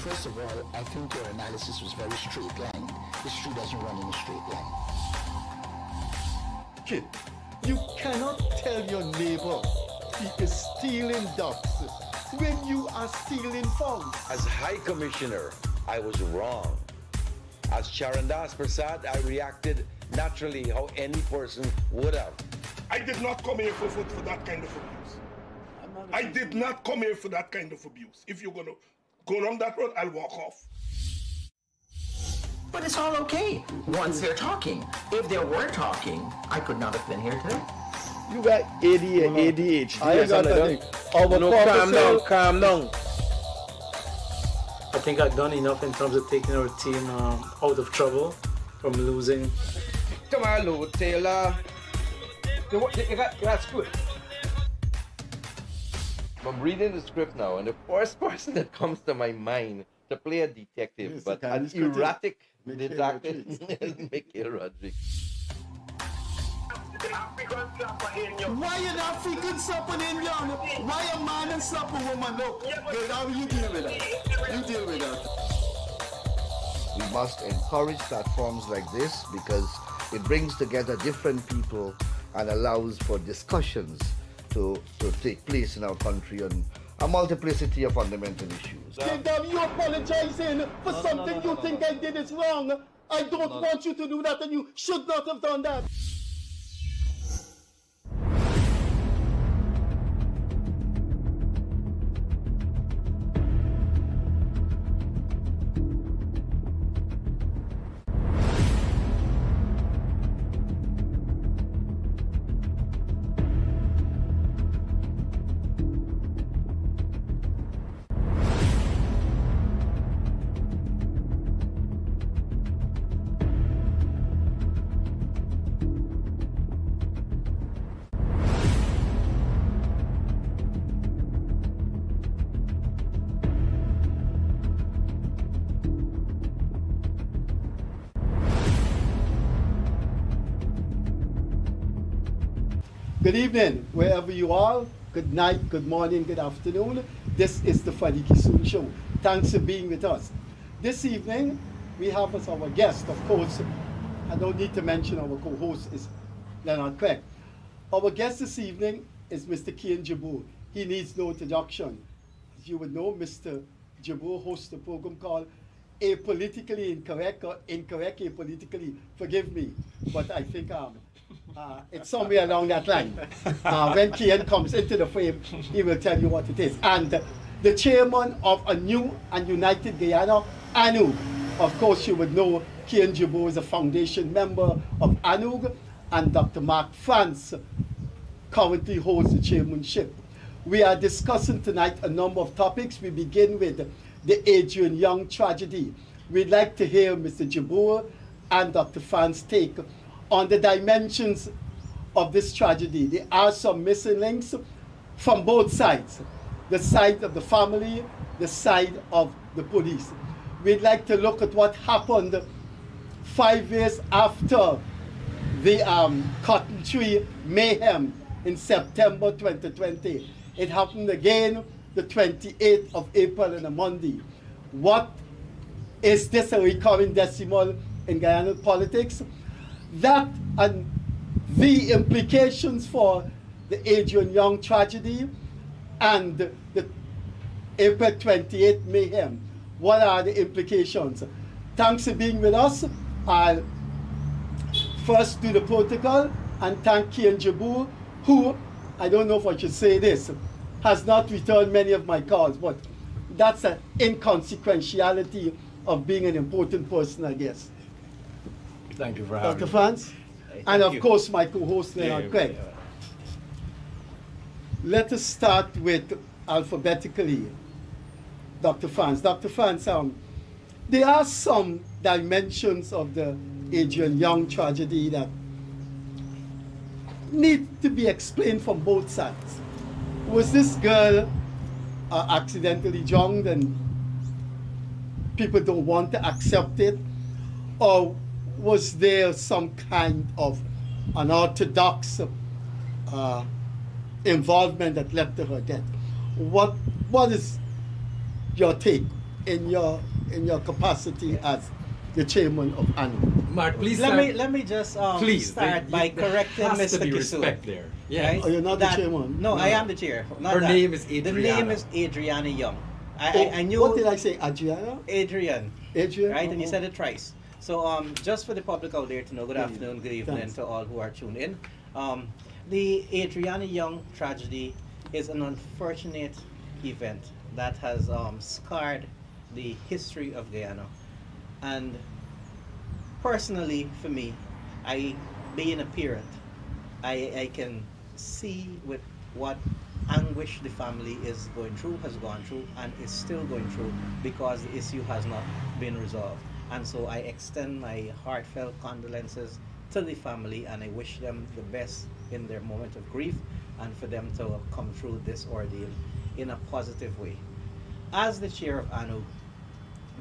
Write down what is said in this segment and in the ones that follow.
First of all, I think your analysis was very straight line. History doesn't run in a straight line. Kid, you cannot tell your neighbor he is stealing ducks when you are stealing fowls. As High Commissioner, I was wrong. As Charandas Prasad, I reacted naturally how any person would have. I did not come here for that kind of abuse. I did not come here for that kind of abuse. If you're going to go along that road, I'll walk off. But it's all okay once they're talking. If they were talking, I could not have been here today. You got ADHD. I got that. Calm down. I think I've done enough in terms of taking our team out of trouble from losing. Come on, Lou Taylor. That's good. I'm reading the script now, and the first person that comes to my mind to play a detective, Yes, but the an kind of erratic Michael detective is Michael Rodriguez. Why an African slap an Indian? Why a man and slap a woman? No, you deal with that. You deal with that. We must encourage platforms like this because it brings together different people and allows for discussions to take place in our country on a multiplicity of fundamental issues. Kingdom, you apologizing for something you think I did is wrong. I don't want you to do that, and you should not have done that. Good evening, wherever you are. Good night, good morning, good afternoon. This is the Freddie Kissoon Show. Thanks for being with us. This evening, we have as our guest, of course, I don't need to mention our co-host is Leonard Craig. Our guest this evening is Mr. Kian Jabour. He needs no introduction. As you would know, Mr. Jabour hosts a program called Apolitically Incorrect or Incorrect Apolitically, forgive me, but I think it's somewhere along that line. When Kian comes into the frame, he will tell you what it is. And the chairman of a new and united Guyana, ANUG. Of course, you would know Kian Jabour is a foundation member of ANUG, and Dr. Mark France currently holds the chairmanship. We are discussing tonight a number of topics. We begin with the Adrianna Younge tragedy. We'd like to hear Mr. Jabour and Dr. France's take on the dimensions of this tragedy. There are some missing links from both sides. The side of the family, the side of the police. We'd like to look at what happened 5 years after the cotton tree mayhem in September 2020. It happened again the 28th of April on a Monday. What is this a recurring decimal in Guyana politics? That and the implications for the Adrianna Younge tragedy and the April 28th mayhem. What are the implications? Thanks for being with us. I'll first do the protocol and thank Kian Jabour, who, I don't know if I should say this, has not returned many of my calls, but that's an inconsequentiality of being an important person, I guess. Thank you for having Dr. me. France, and of course my co-host Leonard Craig. Yeah. Let us start with alphabetically, Dr. France. Dr. France, there are some dimensions of the Adrianna Younge tragedy that need to be explained from both sides. Was this girl accidentally drowned and people don't want to accept it? Or was there some kind of unorthodox involvement that led to her death? What is your take in your capacity as the chairman of ANUG. Mark, please Let me just please, start by there correcting has to Mr. be Kissoon. respect there. Yeah. Right? Oh, you're not the That- chairman? No, No. I am the chair. Not Her that. name is The Adrianna. name is Adrianna Younge. Oh, I knew what did I say, Adriana? Adrian. Adrian? Right, and you Oh, said it thrice. So just for the public out there to know, good Thank you. afternoon, good evening Thanks. to all who are tuned in. The Adrianna Younge tragedy is an unfortunate event that has scarred the history of Guyana. And personally, for me, being a parent, I can see with what anguish the family is going through, has gone through, and is still going through because the issue has not been resolved. And so I extend my heartfelt condolences to the family, and I wish them the best in their moment of grief and for them to come through this ordeal in a positive way. As the chair of ANUG,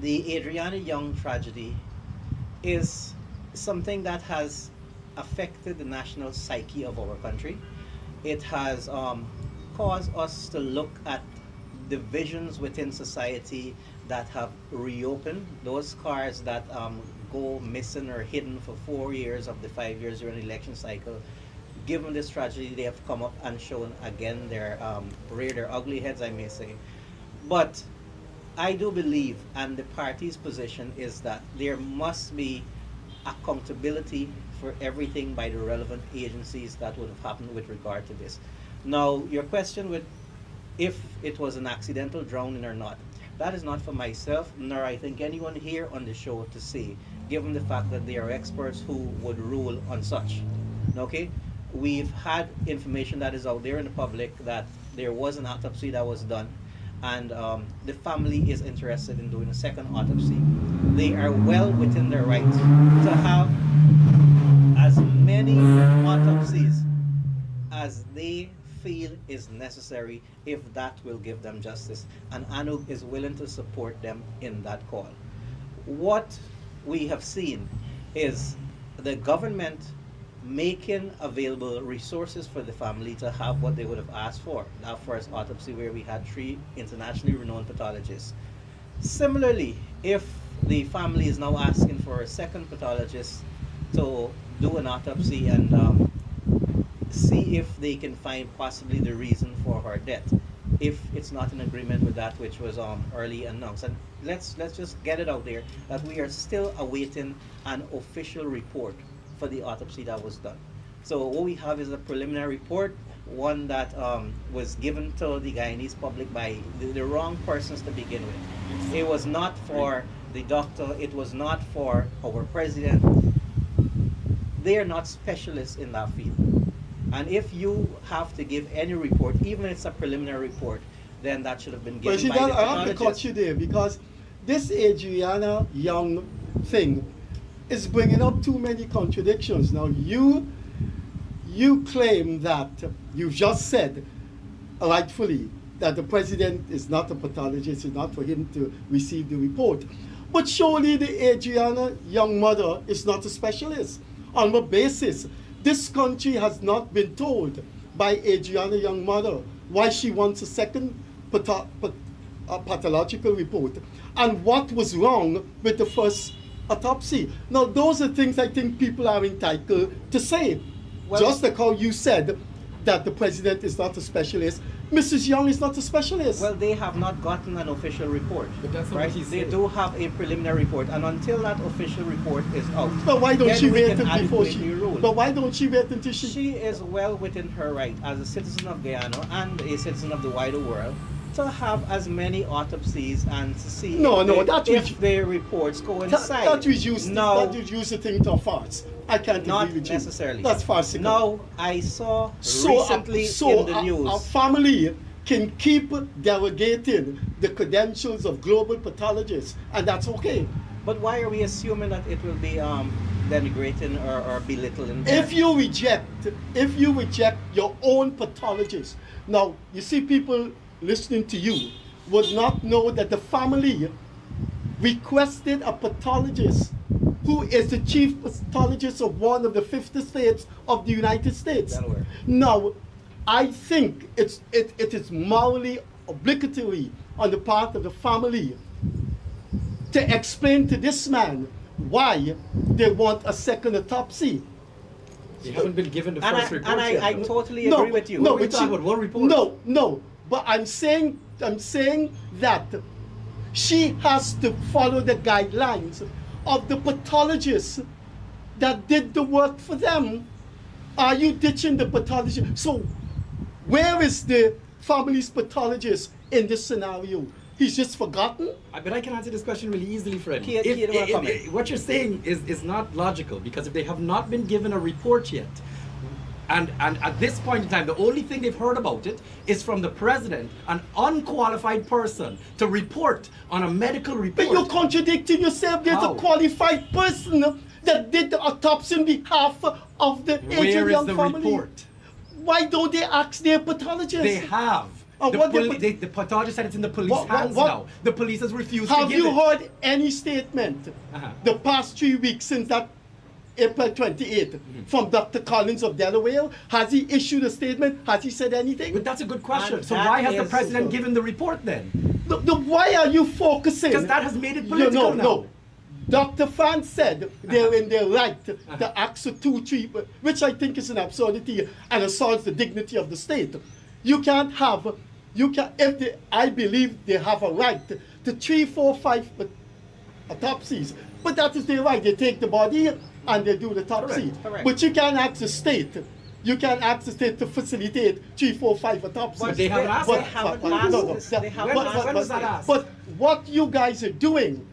the Adrianna Younge tragedy is something that has affected the national psyche of our country. It has caused us to look at divisions within society that have reopened. Those cars that go missing or hidden for 4 years of the 5 years during the election cycle, given this tragedy, they have come up and shown again their rear their ugly heads, I may say. But I do believe, and the party's position is that there must be accountability for everything by the relevant agencies that would have happened with regard to this. Now, your question with if it was an accidental drowning or not, that is not for myself, nor I think anyone here on the show to say, given the fact that there are experts who would rule on such. Okay? We've had information that is out there in the public that there was an autopsy that was done, and the family is interested in doing a second autopsy. They are well within their right to have as many autopsies as they feel is necessary if that will give them justice, and ANUG is willing to support them in that call. What we have seen is the government making available resources for the family to have what they would have asked for. That first autopsy where we had 3 internationally renowned pathologists. Similarly, if the family is now asking for a second pathologist to do an autopsy and see if they can find possibly the reason for her death, if it's not in agreement with that which was early announced. And let's just get it out there that we are still awaiting an official report for the autopsy that was done. So what we have is a preliminary report, one that was given to the Guyanese public by the wrong persons to begin with. It was not for the doctor, it was not for our president. They are not specialists in that field. And if you have to give any report, even if it's a preliminary report, then that should have been given by the I have to cut pathologist. you there because this Adrianna Younge thing is bringing up too many contradictions. Now you claim that you've just said rightfully that the president is not a pathologist, it's not for him to receive the report. But surely the Adrianna Younge mother is not a specialist. On what basis? This country has not been told by Adrianna Younge mother why she wants a second pathological report and what was wrong with the first autopsy. Now those are things I think people are entitled to say. Well, just like how you said that the president is not a specialist, Mrs. Young is not a specialist. Well, they have not gotten an official report. But that's not right? what he They said. do have a preliminary report, and until that official report is out, But why don't then she we wait can until before she? adequately rule. But why don't she wait until she? She is well within her right as a citizen of Guyana and a citizen of the wider world to have as many autopsies and to see if their reports coincide. That reduce the thing to a farce. I can't Not agree with necessarily. you. That's farcical. No, I saw recently in the news. A family can keep delegating the credentials of global pathologists, and that's okay. But why are we assuming that it will be denigrating or belittling? If you reject your own pathologist, now you see people listening to you would not know that the family requested a pathologist who is the chief pathologist of one of the 50 states of the United States. Delaware. Now, I think it is morally obligatory on the part of the family to explain to this man why they want a second autopsy. They haven't been given the And first report I yet. though. totally agree with you. We're talking about one report. No, but I'm saying that she has to follow the guidelines of the pathologist that did the work for them. Are you ditching the pathologist? So where is the family's pathologist in this scenario? He's just forgotten? But I can answer this question really easily, Freddie. Kian, wanna comment? What you're saying is not logical, because if they have not been given a report yet, and at this point in time, the only thing they've heard about it is from the president, an unqualified person, to report on a medical report. But you're contradicting yourself. There's How? a qualified person that did the autopsy on behalf of the Where Adrian is Young the family. report? Why don't they ask their pathologist? They have. The pathologist said it's in the police hands now. The police has refused to Have give you it. heard any statement the past 3 weeks since that April 28th from Dr. Collins of Delaware? Has he issued a statement? Has he said anything? But that's a good question. And So that why has the is- president given the report then? Why are you focusing? Because that has made it political now. No. Dr. France said they're in their right to ask for 2-3, which I think is an absurdity and assaults the dignity of the state. I believe they have a right to 3, 4, 5 autopsies. But that is their right. They take the body and they do the autopsy. Correct. But you can't ask the state. You can't ask the state to facilitate 3, 4, 5 autopsies. But they haven't asked. They haven't asked. They haven't asked. When was that asked? But what you guys are doing,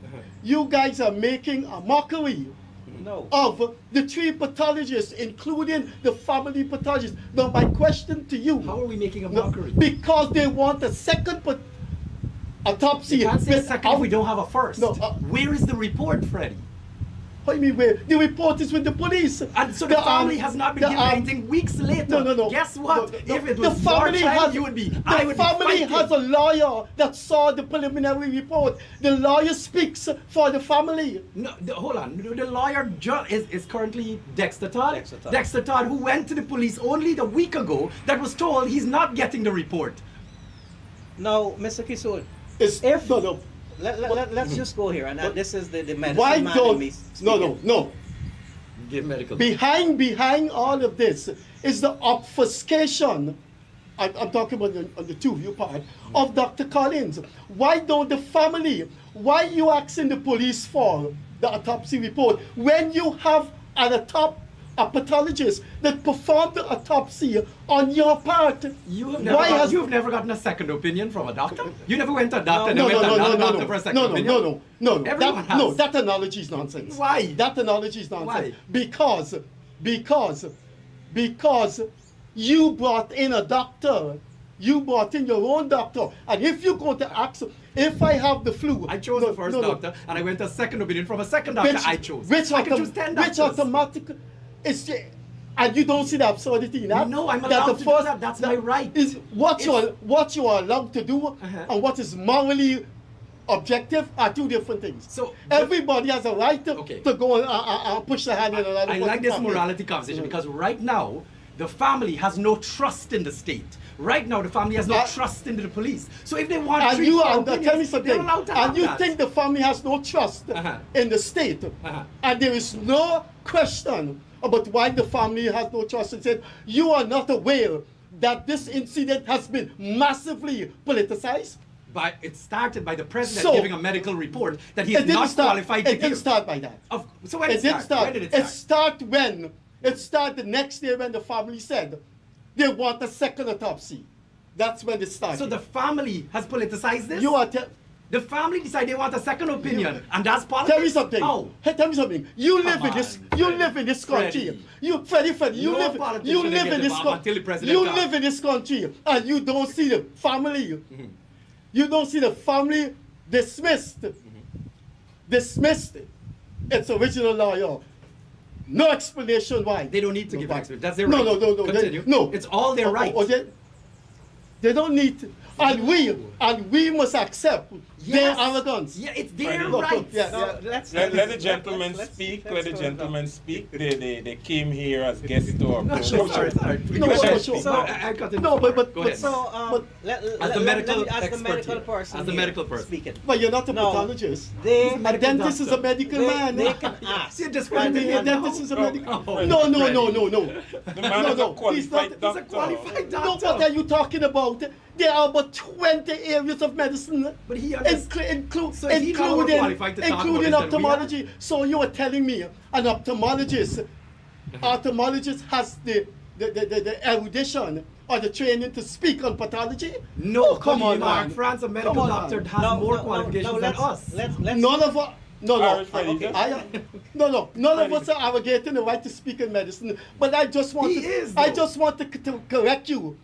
you guys are making a mockery No. of the 3 pathologists, including the family pathologist. Now, my question to you. How are we making a mockery? Because they want a second autopsy. You can't say second if without- we don't have a first. No, Where is the report, Freddie? What do you mean where? The report is with the police. And so the family has not been given anything weeks later. No. Guess what? No. If it The was your family child, has, you would be. the I would family be has a lawyer that saw the preliminary report. The lawyer speaks for the family. No, hold on. The lawyer is currently Dexter Todd. Dexter Todd. Dexter Todd, who went to the police only the week ago, that was told he's not getting the report. Now, Mr. Kissoon, It's If- no. let's just go here, and this is the medicine Why man in don't me no speaking. Give medical. Behind all of this is the obfuscation. I'm talking about on the 2 part of Dr. Collins. Why don't the family? Why you asking the police for the autopsy report when you have a pathologist that performed the autopsy on your part? You have never gotten a second opinion from a doctor? You never went to a doctor and No, went to another no, doctor for a second opinion? No. Everyone has. That analogy is nonsense. Why? That analogy is nonsense. Why? Because you brought in a doctor. You brought in your own doctor. And if you go to ask, if I have the flu. I chose the first doctor, and I went to a second opinion from a second doctor I chose. I can choose 10 doctors. Which automatic is, and you don't see the absurdity in that? No, I'm that allowed the to do first- that. That's my right. Is what you are allowed to do and what is morally objective are 2 different things. So everybody has a right to go and push the hand in another. I like this person's morality pocket. conversation because right now, the family has no trust in the state. Right now, the family has no trust in the police. So if they want And three, you four tell opinions, me something. they're allowed to have And you that. think the family has no trust in the state, and there is no question about why the family has no trust. And said you are not aware that this incident has been massively politicized. But it started by the president So, giving a medical report that he It is didn't not start- qualified to It didn't give. start by that. So when did it start? When did it start? It started the next day when the family said they want a second autopsy. That's when it started. So the family has politicized this? The family decided they want a second opinion, and that's politics? Tell me something. How? Hey, tell me something. You live in this country. Freddie, you No live politician in get this the bomb country. until the president You comes. live in this country and you don't see the family. You don't see the family dismissed its original lawyer. No explanation why. They don't need to give an explanation. That's their No, right. no. Continue. No. It's all their right. They don't need to. And we must accept Their arrogance. Yeah, it's their Look, rights. yeah, No, yeah. Let the gentleman speak. Let the gentleman speak. They came here as guests to our No, program. sorry. No, Sure. sure. So- I cut in. No, but Go ahead. So, But- as the medical as the expert medical here, person, as the here medical person. speaking. But you're not a No. pathologist. They, A dentist is a medical man. they can ask. See, this I one mean, a dentist is a medical. Oh, No. The man No, is a no. He's not. qualified doctor. qualified No, doctor. what are you talking about? There are about 20 areas of medicine, But he understands. So he's not more qualified to talk about including this than we are? ophthalmology. So you are telling me an ophthalmologist has the erudition or the training to speak on pathology? No, come on, Mark man. France, a medical Come on, doctor, man. has more qualifications than let's, us. Let's, None of us. No, Irish Freddie, okay, yeah? none of us are arrogating the right to speak in medicine. But I just want He to, is, I though. just want to correct you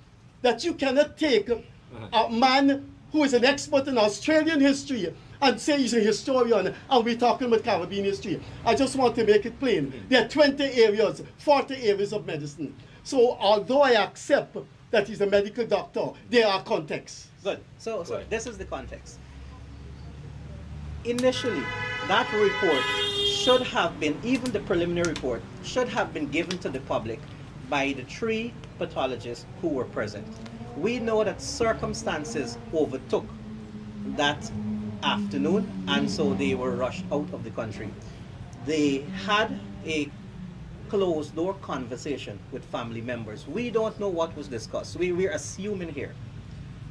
that you cannot take a man who is an expert in Australian history and say he's a historian and we're talking about Caribbean history. I just want to make it plain. There are 20 areas, 40 areas of medicine. So although I accept that he's a medical doctor, there are contexts. Good. So this is the context. Initially, that report should have been, even the preliminary report, should have been given to the public by the 3 pathologists who were present. We know that circumstances overtook that afternoon, and so they were rushed out of the country. They had a closed door conversation with family members. We don't know what was discussed. We're assuming here.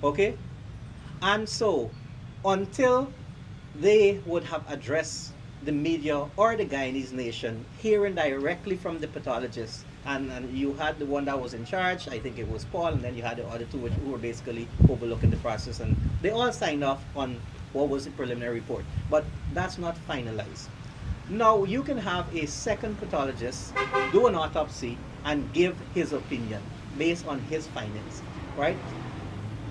Okay? And so, until they would have addressed the media or the Guyanese nation, hearing directly from the pathologists, and you had the one that was in charge, I think it was Paul, and then you had the other 2 who were basically overlooking the process, and they all signed off on what was the preliminary report. But that's not finalized. Now you can have a second pathologist do an autopsy and give his opinion based on his findings, right?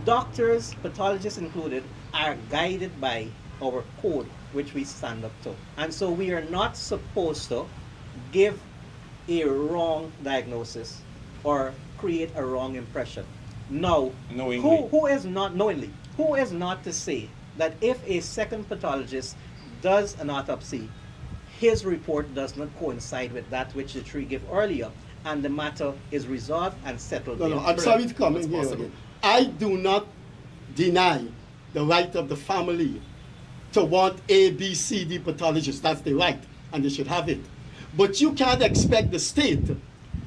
Doctors, pathologists included, are guided by our code, which we stand up to. And so we are not supposed to give a wrong diagnosis or create a wrong impression. Now, Knowingly. who is not knowingly? Who is not to say that if a second pathologist does an autopsy, his report does not coincide with that which the 3 gave earlier, and the matter is resolved and settled? No, there? I'm sorry to come in here possible. again. I do not deny the right of the family to want A, B, C, D pathologists. That's the right, and they should have it. But you can't expect the state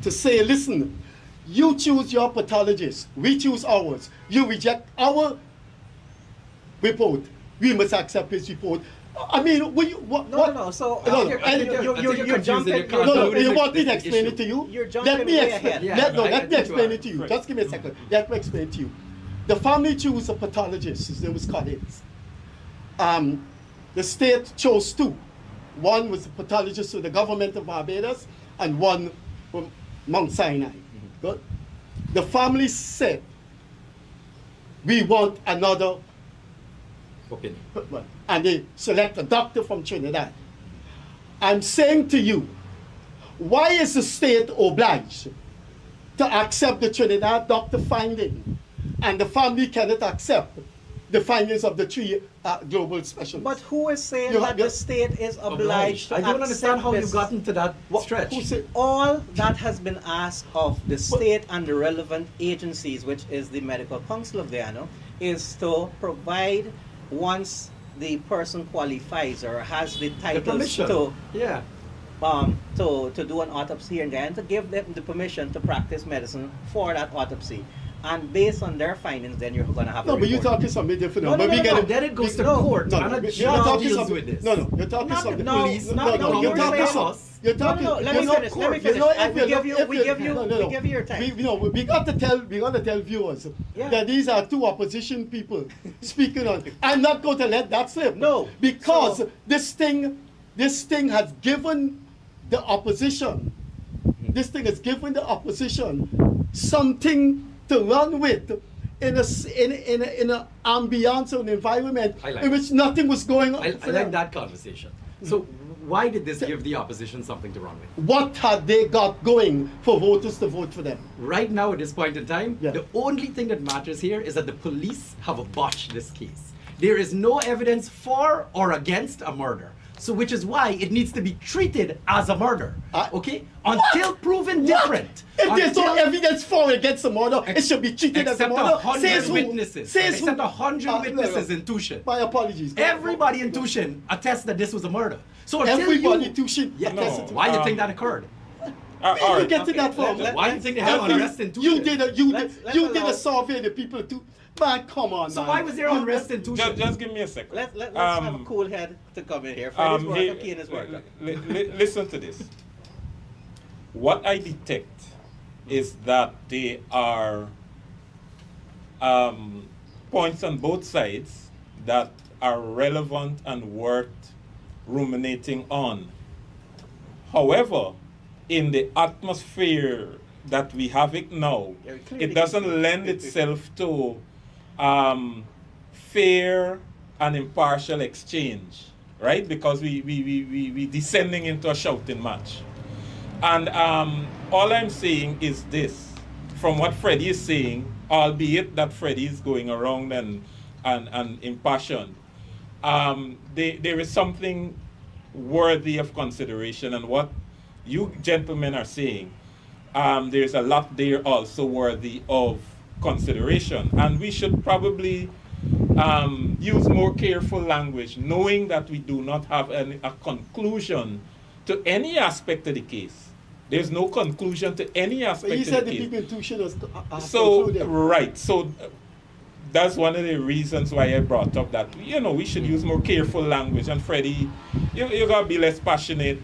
to say, listen, you choose your pathologist, we choose ours. You reject our report, we must accept his report. I mean, No. So No, you're confusing. jumping. You're No, concluding you want me the to explain it to issue. you? You're jumping Let me way explain. ahead. Yeah, Let me I think explain you it to you. are. Just give me a second. Let me explain it to you. The family chose a pathologist. His name was Collins. The state chose 2. One was a pathologist with the government of Barbados, and one from Mount Sinai. Good. The family said, we want another Opinion. and they select a doctor from Trinidad. I'm saying to you, why is the state obliged to accept the Trinidad doctor finding, and the family cannot accept the findings of the 3 global specialists? But who is saying You that have- the state is obliged to I don't understand how accept you've gotten to that stretch. Who said- All that has been asked of the state and the relevant agencies, which is the Medical Council of Guyana, is to provide, once the person qualifies or has the The titles permission. to Yeah. to do an autopsy here in Guyana, to give them the permission to practice medicine for that autopsy. And based on their findings, then you're going to have No, a but you're report. talking something different. No, now. But we no, get no, it. Then it goes to No, court. No, and no, a you're judge talking deals something. with this. No, you're talking Not- something. no, police, no, not no, the you're you're talking saying- something. You're talking. No, let you me know, finish. Let me you finish. know, I- if we you give look- you- if we you- give you- no, no, we no. give you your time. We got to tell viewers Yeah. that these are 2 opposition people speaking on. I'm not going to let that slip. No. because So- this thing has given the opposition. This thing has given the opposition something to run with in a ambiance or an environment I like in which nothing was going on. I for like them. that conversation. So why did this give the opposition something to run with? What had they got going for voters to vote for them? Right now, at this point in time, Yeah. the only thing that matters here is that the police have botched this case. there is no evidence for or against a murder. So which is why it needs to be treated as a murder. Okay? Until proven different. If there's no evidence for or against a murder, it should be treated as a murder. Says witnesses. Except 100 witnesses in Tushin. My apologies. Everybody in Tushin attests that this was a murder. So until everybody in Tushin attests why do you think that occurred? Where you get to that from? Why do you think they have unrest in Tushin? You did a survey of the people too. Man, come on, so man. why was there unrest in Tushin? Just give me a second. Let's have a cool head to come in here. Freddie's worker, Kian is worker. Listen to this. What I detect is that there are points on both sides that are relevant and worth ruminating on. However, in the atmosphere that we have it now, it doesn't lend itself to fair and impartial exchange, right? Because we descending into a shouting match. And all I'm saying is this, from what Freddie is saying, albeit that Freddie is going around and impassioned, there is something worthy of consideration. And what you gentlemen are saying, there's a lot there also worthy of consideration. And we should probably use more careful language, knowing that we do not have a conclusion to any aspect of the case. There's no conclusion to any aspect of the case. You said the people in Tushin are so, right. So that's one of the reasons why I brought up that, we should use more careful language. And Freddie, you got to be less passionate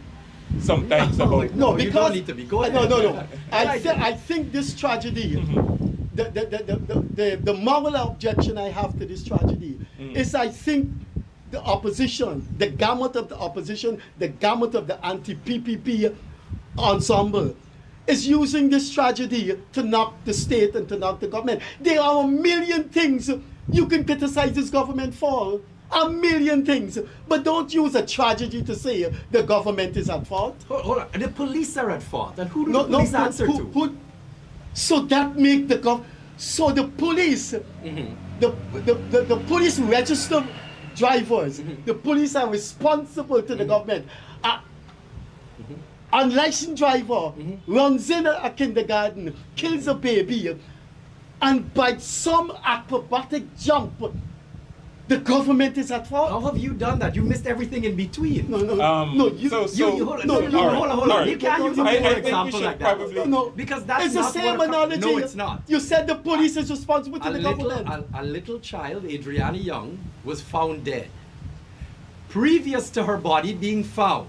sometimes about... No, because... You don't need to be. Go ahead. No. I think this tragedy, the moral objection I have to this tragedy is I think the opposition, the gamut of the opposition, the gamut of the anti-PPP ensemble is using this tragedy to knock the state and to knock the government. There are a million things you can criticize this government for. A million things. But don't use a tragedy to say the government is at fault. Hold on. The police are at fault. And who do the police answer to? So that make the so the police, the police registered drivers, the police are responsible to the government. Unlicensed driver runs in a kindergarten, kills a baby, and by some acrobatic jump, the government is at fault. How have you done that? You missed everything in between. No. Hold on. You can't use an example like that. No, because that's it's the not same what analogy. No, it's not. You said the police is responsible to the government. A little child, Adrianna Younge, was found dead. Previous to her body being found,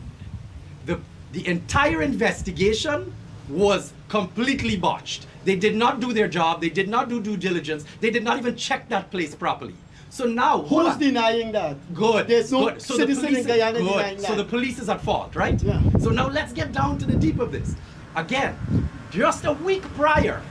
the entire investigation was completely botched. They did not do their job. They did not do due diligence. They did not even check that place properly. So now, who's denying that? Good. There's no so citizen in Guyana denying that. So the police is at fault, right? Yeah. So now let's get down to the deep of this. Again, just a week prior,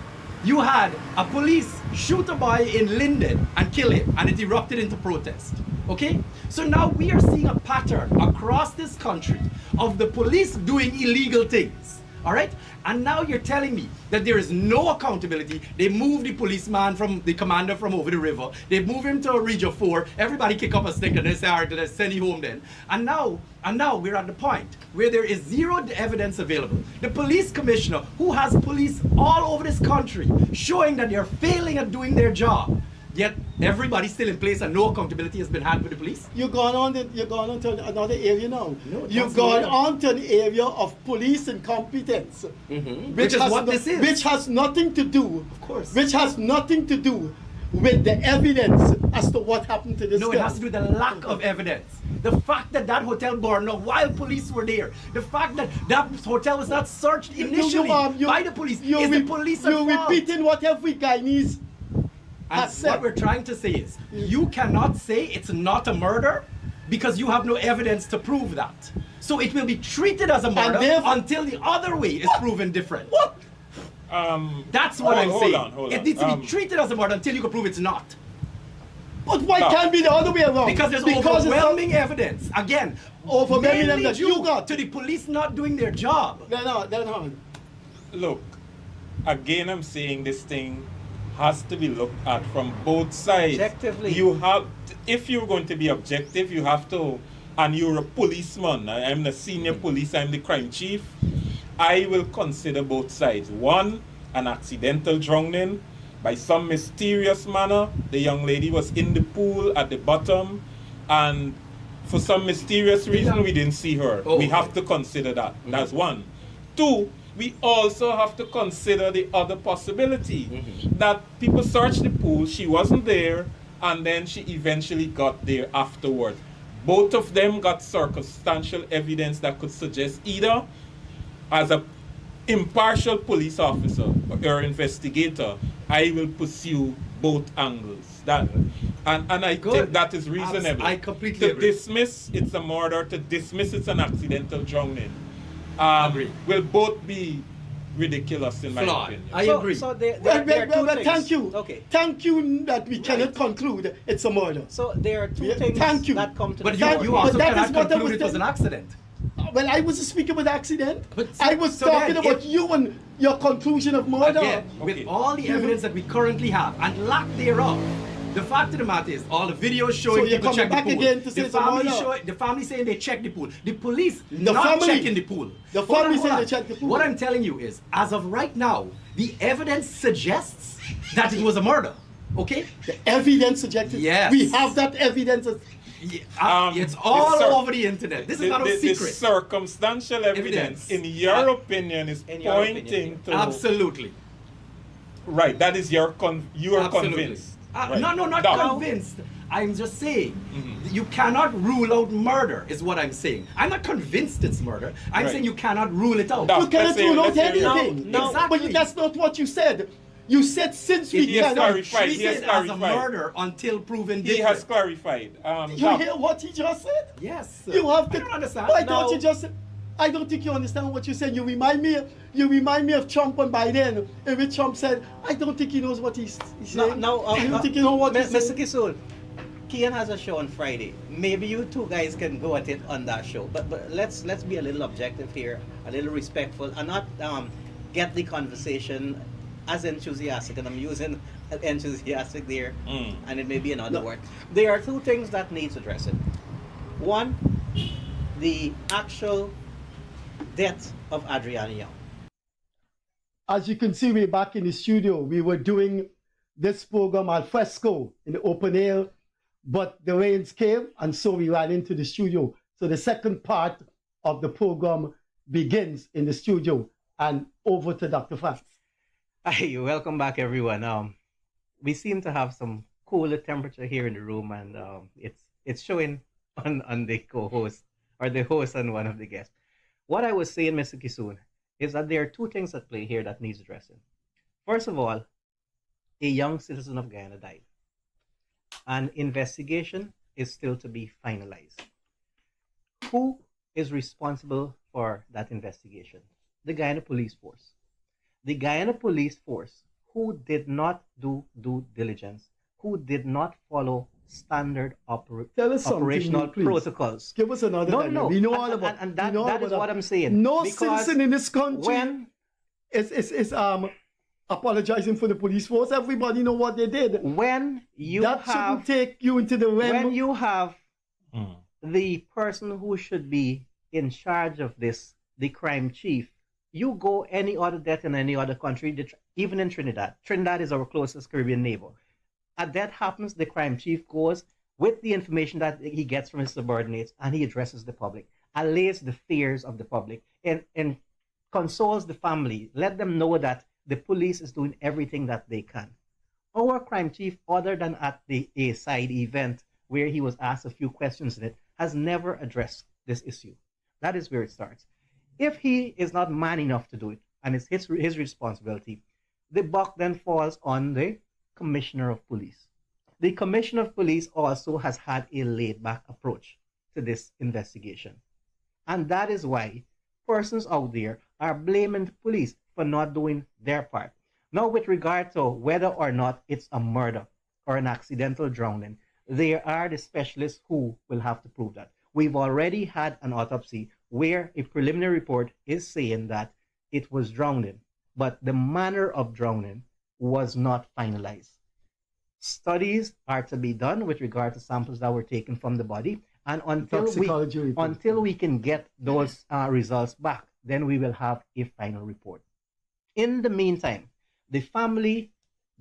you had a police shoot a boy in Linden and kill him, and it erupted into protest. Okay? So now we are seeing a pattern across this country of the police doing illegal things. All right? And now you're telling me that there is no accountability. They move the policeman from the commander from over the river. They move him to Region 4. Everybody kick up a stick and they say, all right, let's send him home then. And now we're at the point where there is zero evidence available. The police commissioner, who has police all over this country, showing that they're failing at doing their job, yet everybody's still in place and no accountability has been had with the police. You're going on to another area now. No, you've gone on to an area of police incompetence. Which is what this is. Which has nothing to do, of course, which has nothing to do with the evidence as to what happened to this No, girl. it has to do with the lack of evidence. The fact that that hotel burned up while police were there. The fact that that hotel was not searched initially by the police. Is the police at fault? You're repeating what every Guyanese and what we're trying to say is, you cannot say it's not a murder because you have no evidence to prove that. So it will be treated as a murder until the other way is proven different. What? That's what I'm saying. Hold on. It needs to be treated as a murder until you can prove it's not. But why can't it be the other way around? Because there's overwhelming evidence. Again, overwhelming mainly that you got to the police not doing their job. They're not. Look, again, I'm saying this thing has to be looked at from both sides. Objectively. You have, if you're going to be objective, you have to, and you're a policeman. I'm the senior police, I'm the crime chief. I will consider both sides. One, an accidental drowning. By some mysterious manner, the young lady was in the pool at the bottom, and for some mysterious reason, we didn't see her. We have to consider that. That's one. Two, we also have to consider the other possibility that people searched the pool, she wasn't there, and then she eventually got there afterwards. Both of them got circumstantial evidence that could suggest either as a impartial police officer or investigator, I will pursue both angles. That and I think that is reasonable. I completely to agree. dismiss it's a murder, to dismiss it's an accidental drowning. Agree. Will both be ridiculous in my opinion. I agree. So there Well, are two things. thank you. Okay. Thank you that we cannot conclude it's a murder. So there are two Yeah, things thank you. that come to But the you, fore. you also But that cannot is what I conclude was it was an saying. accident. Well, I wasn't speaking about accident. But I was so talking then about if- you and your conclusion of murder. Again, with all the evidence that we currently have and lack thereof, the fact of the matter is, all the videos showing So you're people coming check the back pool. again to say The it's a family murder? the family saying they checked the pool. The police The not family- checking the pool. the Hold family on, saying hold they on. checked the pool. What I'm telling you is, as of right now, the evidence suggests that it was a murder. Okay? The evidence suggested. Yes. We have that evidence. It's all over the internet. This is not a the secret. circumstantial evidence, in your opinion, is in your pointing opinion, to Absolutely. right. That is your you are Absolutely. convinced. Right. No, not Now- convinced. I'm just saying, you cannot rule out murder, is what I'm saying. I'm not convinced it's murder. I'm Right. saying you cannot rule it out. No. You cannot Let's say- rule out let's say- anything. No, exactly. But that's not what you said. You said since we He has cannot clarified. Treat He has it as a clarified. murder until proven He different. has clarified. You Doc, hear what he just said? Yes. You have to. I don't understand. Why No. don't you just? I don't think you understand what you said. You remind me of Trump and Biden, in which Trump said, "I don't think he knows what he's saying." I don't think you know what he's Mr. saying. Kissoon, Kian has a show on Friday. Maybe you two guys can go at it on that show. But let's be a little objective here, a little respectful, and not get the conversation as enthusiastic. And I'm using enthusiastic there, and it may be another word. There are two things that needs addressing. One, the actual death of Adrianna Younge. As you can see, we're back in the studio. We were doing this program al fresco in the open air, but the rains came, and so we ran into the studio. So the second part of the program begins in the studio, and over to Dr. France. Hi, welcome back, everyone. We seem to have some cooler temperature here in the room, and it's showing on the co-host or the host and one of the guests. What I was saying, Mr. Kissoon, is that there are two things at play here that needs addressing. First of all, a young citizen of Guyana died. An investigation is still to be finalized. Who is responsible for that investigation? The Guyana Police Force. The Guyana Police Force, who did not do due diligence, who did not follow standard Tell us something, operational please. protocols. Give us another. No, dialogue. no. We know all about. And we that, know that all is about what that. I'm saying. No Because citizen in this country when is apologizing for the police force. Everybody know what they did. when you That have shouldn't take you into the realm. when you have the person who should be in charge of this, the crime chief, you go any other death in any other country, even in Trinidad. Trinidad is our closest Caribbean neighbor. A death happens, the crime chief goes with the information that he gets from his subordinates, and he addresses the public, allays the fears of the public, and consoles the family, let them know that the police is doing everything that they can. Our crime chief, other than at the A side event where he was asked a few questions in it, has never addressed this issue. That is where it starts. If he is not man enough to do it, and it's his responsibility, the buck then falls on the Commissioner of Police. The Commissioner of Police also has had a laid-back approach to this investigation. And that is why persons out there are blaming the police for not doing their part. Now, with regard to whether or not it's a murder or an accidental drowning, there are the specialists who will have to prove that. We've already had an autopsy where a preliminary report is saying that it was drowning, but the manner of drowning was not finalized. Studies are to be done with regard to samples that were taken from the body, and until we can get those results back, then we will have a final report. In the meantime, the family,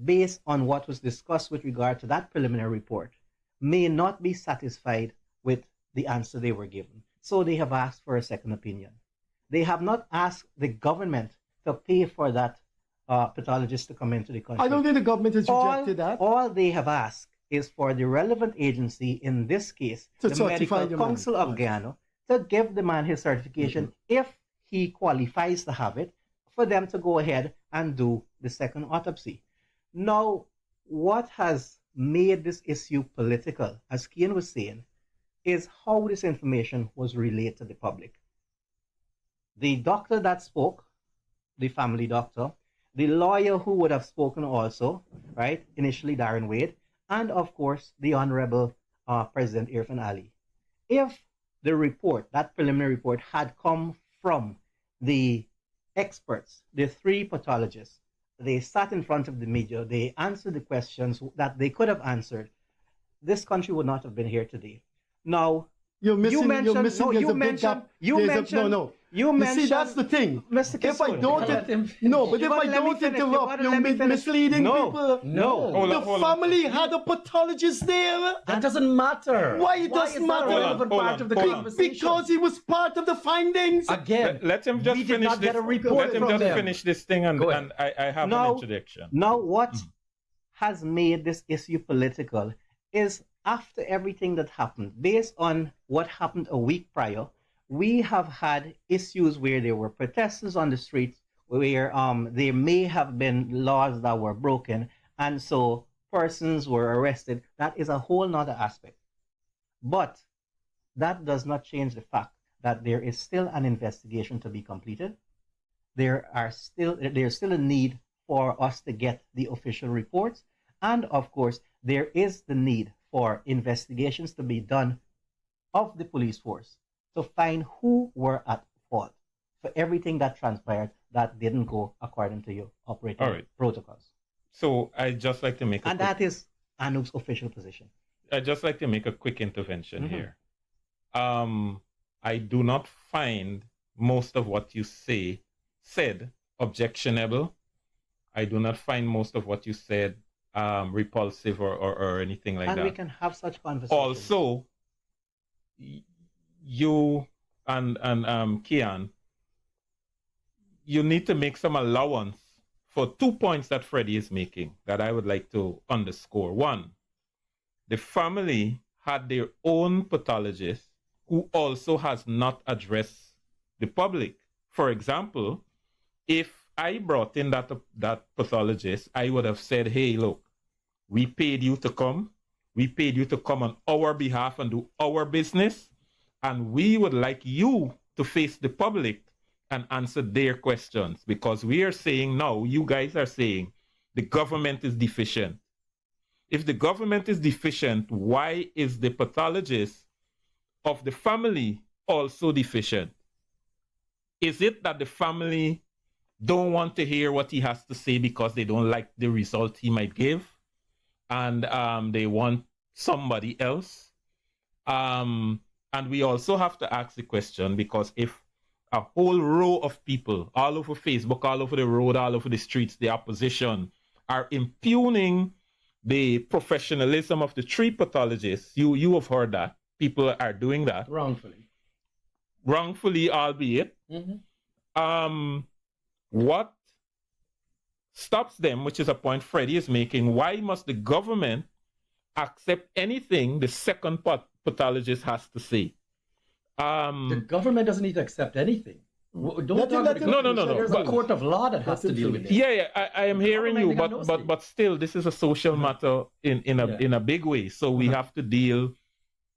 based on what was discussed with regard to that preliminary report, may not be satisfied with the answer they were given. So they have asked for a second opinion. They have not asked the government to pay for that pathologist to come into the country. I don't think the government has rejected that. All they have asked is for the relevant agency, in this case, to the Medical Council of Guyana, to give the man his certification if he qualifies to have it, for them to go ahead and do the second autopsy. Now, what has made this issue political, as Kian was saying, is how this information was relayed to the public. The doctor that spoke, the family doctor, the lawyer who would have spoken also, right, initially Darren Wade, and of course, the Honorable President Irfan Ali. If the report, that preliminary report, had come from the experts, the three pathologists, they sat in front of the media, they answered the questions that they could have answered, this country would not have been here today. Now, you mentioned, see, that's the thing. Mr. If I don't, if I don't interrupt, you're misleading people. No. The family had a pathologist there. That doesn't matter. Why it doesn't matter? Because he was part of the findings. Again, let him just finish this. Let him just finish this thing, and I have an introduction. Now, what has made this issue political is after everything that happened, based on what happened a week prior, we have had issues where there were protesters on the streets, where there may have been laws that were broken, and so persons were arrested. That is a whole nother aspect. But that does not change the fact that there is still an investigation to be completed. There's still a need for us to get the official reports, and of course, there is the need for investigations to be done of the police force to find who were at fault for everything that transpired that didn't go according to your operating protocols. So I'd just like to make that is ANUG's official position. I'd just like to make a quick intervention here. I do not find most of what you said objectionable. I do not find most of what you said repulsive or anything like that. And we can have such conversations. Also, you and Kian, you need to make some allowance for 2 points that Freddie is making that I would like to underscore. One, the family had their own pathologist who also has not addressed the public. For example, if I brought in that pathologist, I would have said, hey, look, we paid you to come. We paid you to come on our behalf and do our business. And we would like you to face the public and answer their questions, because we are saying now, you guys are saying the government is deficient. If the government is deficient, why is the pathologist of the family also deficient? Is it that the family don't want to hear what he has to say because they don't like the result he might give, and they want somebody else? And we also have to ask the question, because if a whole row of people all over Facebook, all over the road, all over the streets, the opposition, are impugning the professionalism of the three pathologists, you have heard that. People are doing that. Wrongfully, albeit. What stops them, which is a point Freddie is making, why must the government accept anything the second pathologist has to say? The government doesn't need to accept anything. No. There's a court of law that has to deal with it. Yeah, I am hearing you, but still, this is a social matter in a big way. So we have to deal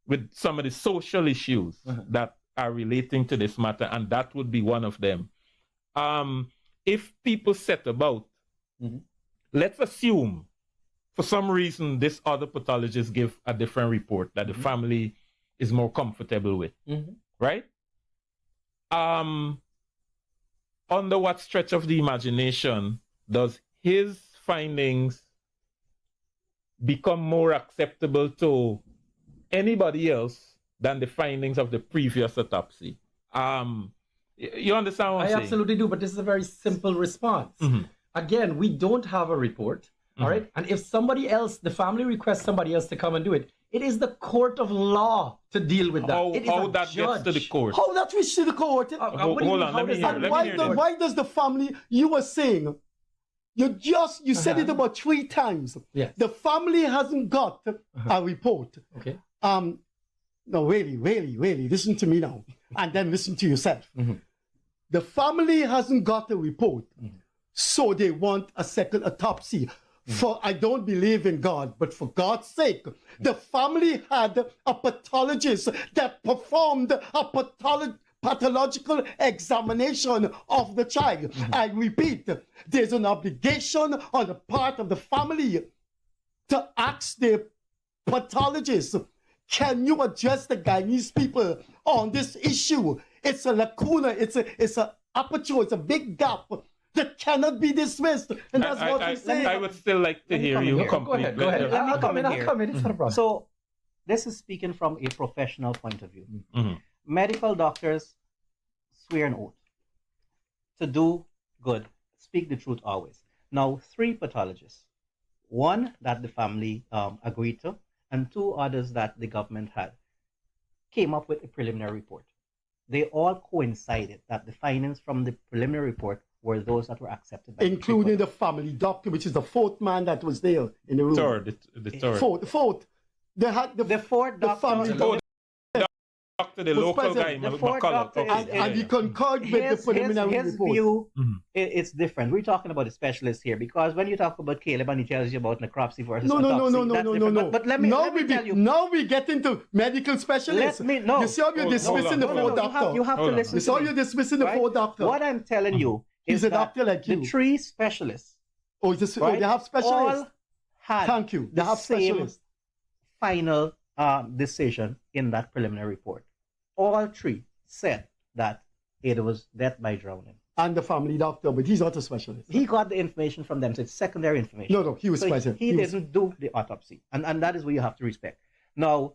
with some of the social issues that are relating to this matter, and that would be one of them. If people set about, let's assume for some reason this other pathologist give a different report that the family is more comfortable with, right? Under what stretch of the imagination does his findings become more acceptable to anybody else than the findings of the previous autopsy. You understand what I'm saying? I absolutely do, but this is a very simple response. Again, we don't have a report, all right? And if somebody else, the family requests somebody else to come and do it, it is the court of law to deal with that. How that gets to the court? How that reach to the court? Hold on, let me hear. Why does the family, you were saying, you said it about 3 times. Yes. The family hasn't got a report. Okay. No, really, listen to me now. And then listen to yourself. The family hasn't got a report. So they want a second autopsy. For I don't believe in God, but for God's sake, the family had a pathologist that performed a pathological examination of the child. I repeat, there's an obligation on the part of the family to ask the pathologist, can you address the Guyanese people on this issue? It's a lacuna, it's a aperture, it's a big gap that cannot be dismissed. And that's what we say. I would still like to hear you complete. Go ahead. Let me come in here. It's not a problem. So this is speaking from a professional point of view. Medical doctors swear an oath to do good, speak the truth always. Now, 3 pathologists, 1 that the family agreed to, and 2 others that the government had, came up with a preliminary report. They all coincided that the findings from the preliminary report were those that were accepted by including the family doctor, which is the 4th man that was there in the room. The third. Fourth. They had the 4th doctor. Family doctor, the local guy, the 4th doctor and he concurred with the preliminary his report. view, it's different. We're talking about a specialist here, because when you talk about Caleb and he tells you about necropsy versus autopsy, no. But let me tell you. Now we get into medical specialists. You see how you're dismissing the 4th doctor. You have to listen. You see how you're dismissing the 4th doctor. What I'm telling you is a doctor like you. The 3 specialists. They have specialists. All had Thank you. They the have same specialists. final decision in that preliminary report. All 3 said that it was death by drowning. And the family doctor, but he's not a specialist. He got the information from them, so it's secondary information. No, he was special. He didn't do the autopsy, and that is what you have to respect. Now,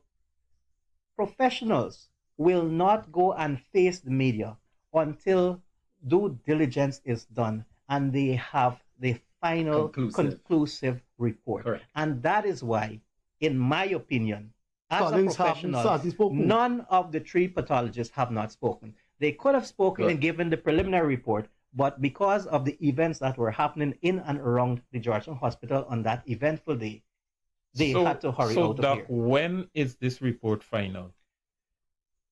professionals will not go and face the media until due diligence is done and they have the final conclusive report. Correct. And that is why, in my opinion, as a professional, none of the 3 pathologists have not spoken. They could have spoken and given the preliminary report, but because of the events that were happening in and around the Georgetown Hospital on that eventful day, they had to hurry out of here. When is this report final?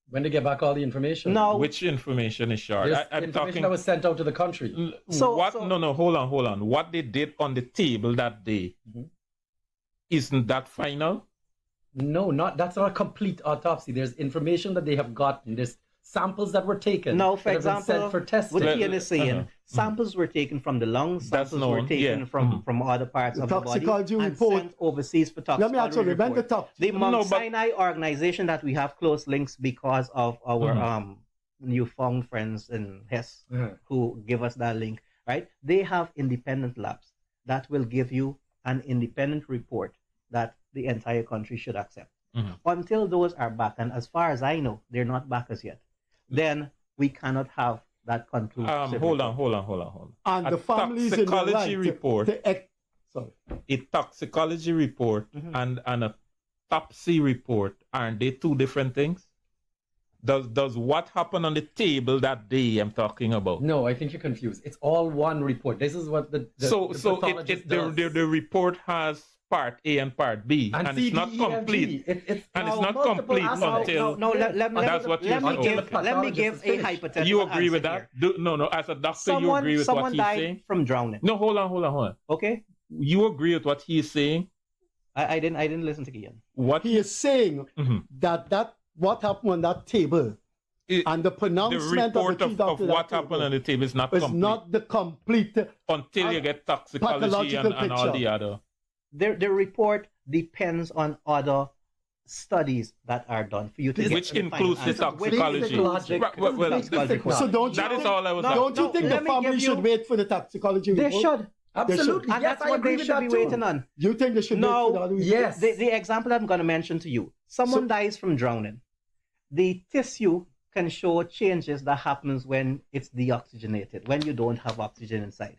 When they get back all the information. No. Which information is short? I'm talking that was sent out to the country. No, hold on. What they did on the table that day, isn't that final? No, that's not a complete autopsy. There's information that they have gotten. There's samples that were taken. Now, for example, for testing. what Kian is saying, samples were taken from the lungs, samples were taken from other parts of the body, and sent overseas for toxicology report. The Mount Sinai organization that we have close links because of our newfound friends in Hess who give us that link, right? They have independent labs that will give you an independent report that the entire country should accept. Until those are back, and as far as I know, they're not back as yet, then we cannot have that conclusive hold on. And the families in the toxicology report, a toxicology report and an autopsy report, aren't they 2 different things? Does what happened on the table that day I'm talking about? No, I think you're confused. It's all one report. This is what the pathologist does. The report has part A and part B, and it's not complete. It's not complete until let me give a hypothetical. You agree with that? No. As a doctor, you agree with what he's saying? From drowning. No, hold on. Okay. You agree with what he's saying? I didn't listen to Kian. What he is saying that what happened on that table and the pronouncement the report of what happened on the table is not complete. It's not the complete until you get toxicology and all the other. The report depends on other studies that are done for you to which includes the toxicology. So don't you that is all I was Don't you think the family should wait for the toxicology report? They should. Absolutely. And Yes, that's I what agree they with should that be too. waiting on. You think they should No, wait for the other yes. The example I'm going to mention to you, someone dies from drowning. The tissue can show changes that happens when it's deoxygenated, when you don't have oxygen inside.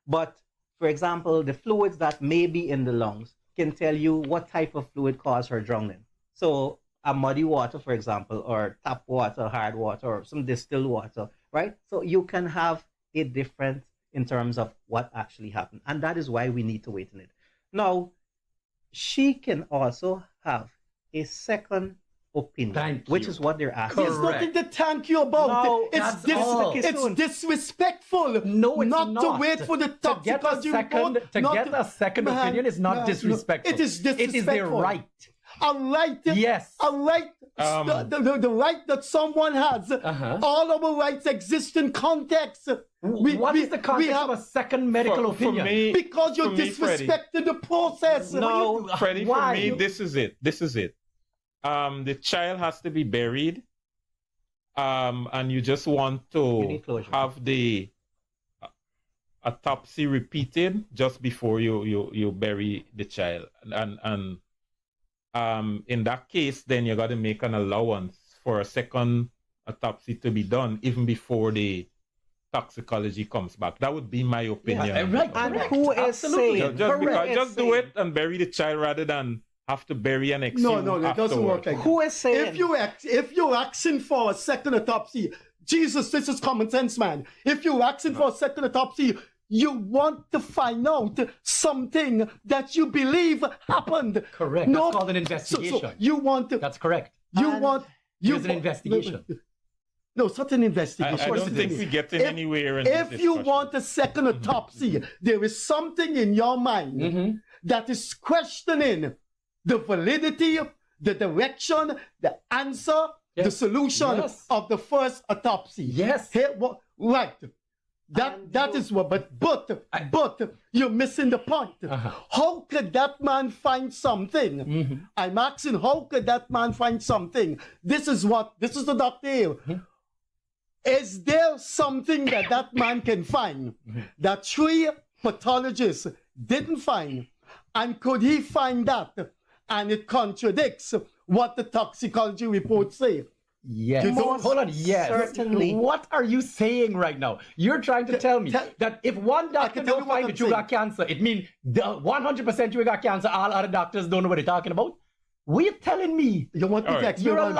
But, for example, the fluids that may be in the lungs can tell you what type of fluid caused her drowning. So a muddy water, for example, or tap water, hard water, or some distilled water, right? So you can have a difference in terms of what actually happened. And that is why we need to wait on it. Now, she can also have a second opinion, which is what they're asking. There's nothing to thank you about. No, it's disrespectful. No, it's not to wait for the toxicology report. To get a second opinion is not disrespectful. It is disrespectful. It is their right. A right. Yes. A right. The right that someone has. All our rights exist in context. What is the context of a second medical opinion? Because you're disrespecting the process. No, Freddie, why? for me, this is it. The child has to be buried, and you just want to have the autopsy repeated just before you bury the child, and in that case, then you got to make an allowance for a second autopsy to be done even before the toxicology comes back. That would be my opinion. Yeah, right. And who is saying? Just do it and bury the child rather than have to bury and exhume. No, it doesn't work like that. Who is saying? If you're asking for a second autopsy, Jesus, this is common sense, man. If you're asking for a second autopsy, you want to find out something that you believe happened. Correct. No, that's called an investigation. So you want to. That's correct. There's an investigation. No, it's not an investigation. I don't think we're getting anywhere in If this you discussion. want a second autopsy, there is something in your mind that is questioning the validity, the direction, the answer, the solution of the first autopsy. Yes. Right. That is what. But you're missing the point. How could that man find something? I'm asking, how could that man find something? This is the doctor here. Is there something that man can find that 3 pathologists didn't find? And could he find that? And it contradicts what the toxicology reports say. Yes. Hold on. Yes. Certainly. What are you saying right now? You're trying to tell me that if one doctor don't find that you got cancer, it means 100% you got cancer. All other doctors don't know what they're talking about. We're telling me. You want me to explain?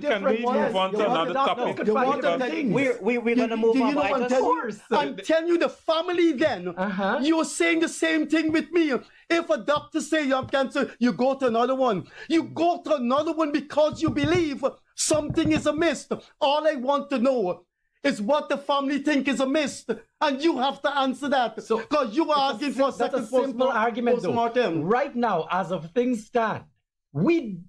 Can we move on to another topic? We're going to move on. I'm telling you, the family then, you're saying the same thing with me. If a doctor say you have cancer, you go to another one. You go to another one because you believe something is amiss. All I want to know is what the family think is amiss. And you have to answer that. Because you are arguing for a second That's a simple argument, though. Right now, as of things stand, we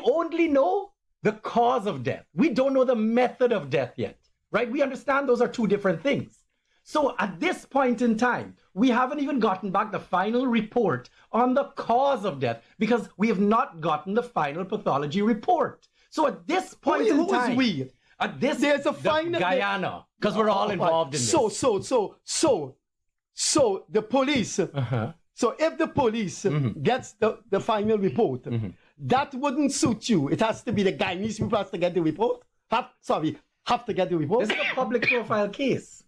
only know the cause of death. We don't know the method of death yet, right? We understand those are 2 different things. So at this point in time, we haven't even gotten back the final report on the cause of death because we have not gotten the final pathology report. So at this point in time, who is we? At this, there's a final Guyana, because we're all involved in this. So the police. So if the police gets the final report, that wouldn't suit you. It has to be the Guyanese people has to get the report. Have to get the report. This is a public profile case.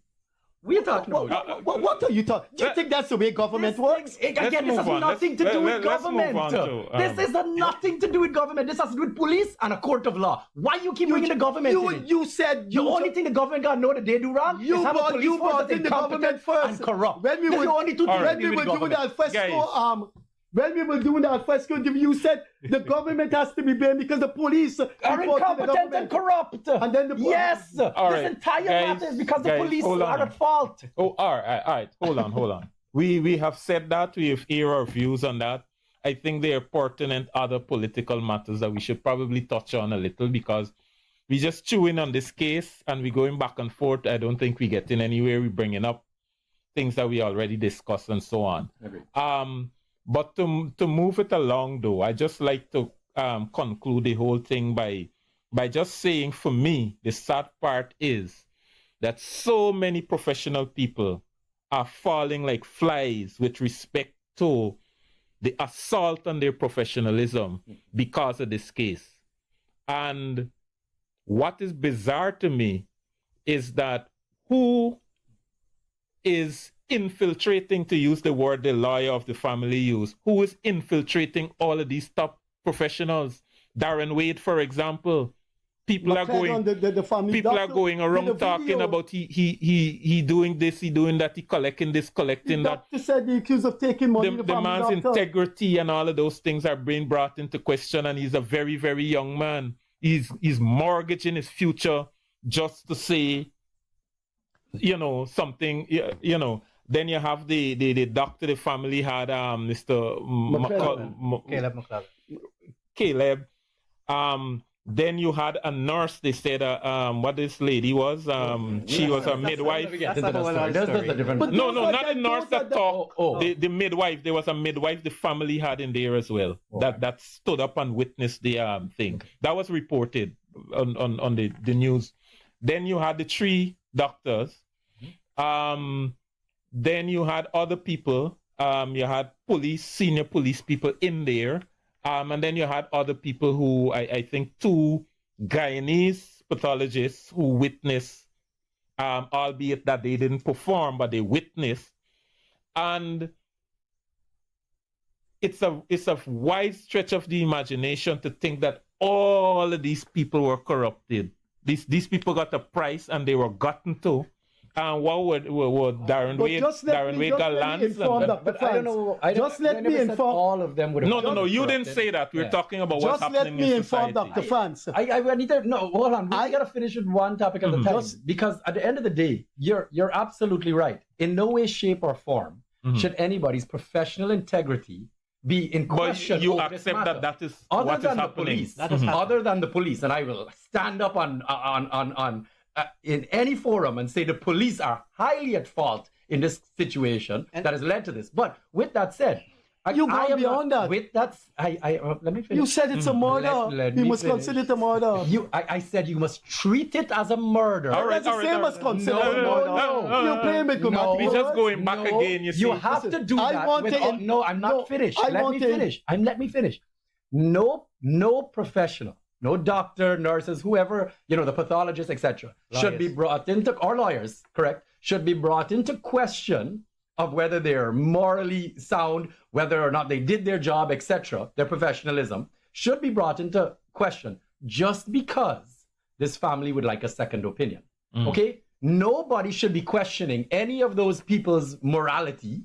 We're talking about. What are you talking? Do you think that's the way government works? Again, this has nothing to do with government. This is nothing to do with government. This has to do with police and a court of law. Why you keep bringing the government in? You said the only thing the government got to know that they do wrong is have a police force that's incompetent and corrupt. When we were doing that fresco, when we were doing that fresco interview, you said the government has to be blamed because the police are incompetent and corrupt. And then this entire matter is because the police are at fault. Oh, all right. Hold on. We have said that. We have aired our views on that. I think there are pertinent other political matters that we should probably touch on a little because we just chew in on this case and we're going back and forth. I don't think we're getting anywhere. We're bringing up things that we already discussed and so on. But to move it along, though, I just like to conclude the whole thing by just saying, for me, the sad part is that so many professional people are falling like flies with respect to the assault on their professionalism because of this case. And what is bizarre to me is that who is infiltrating, to use the word the lawyer of the family used, who is infiltrating all of these top professionals? Darren Wade, for example. People are going. The family people doctor are going around talking about he doing this, he doing that, he collecting this, collecting the that. doctor said he accused of taking money. The man's integrity and all of those things are being brought into question, and he's a very, very young man. He's mortgaging his future just to say, something, Then you have the doctor the family had, Mr. Caleb McCullough. Caleb. Then you had a nurse, they said, what this lady was. She was a midwife. No, not the nurse that talked. The midwife. There was a midwife the family had in there as well. That stood up and witnessed the thing. That was reported on the news. Then you had the 3 doctors. Then you had other people. You had senior police people in there. And then you had other people who, I think 2 Guyanese pathologists who witnessed, albeit that they didn't perform, but they witnessed. And it's a wide stretch of the imagination to think that all of these people were corrupted. These people got a price and they were gotten to. And what would Darren Wade? Darren Wade got lands. But I don't know. Just let me inform. All of them would have. No. You didn't say that. We're talking about what's happening in society. Just let me inform Dr. France. I need to. No, hold on. I gotta finish with one topic at a time. Because at the end of the day, you're absolutely right. In no way, shape, or form should anybody's professional integrity be in question. But you accept that is what is happening. Other than the police, and I will stand up on in any forum and say the police are highly at fault in this situation that has led to this. But with that said, you go beyond that. With that, let me finish. You said it's a murder. You must consider it a murder. I said you must treat it as a murder. That's the same as consider it a murder. No. You play me good. We're just going back again. You see. You have to do that. No, I'm not finished. Let me finish. No professional. No doctor, nurses, whoever, the pathologists, etc., should be brought into, or lawyers, correct, should be brought into question of whether they're morally sound, whether or not they did their job, etc., their professionalism, should be brought into question just because this family would like a second opinion. Okay? Nobody should be questioning any of those people's morality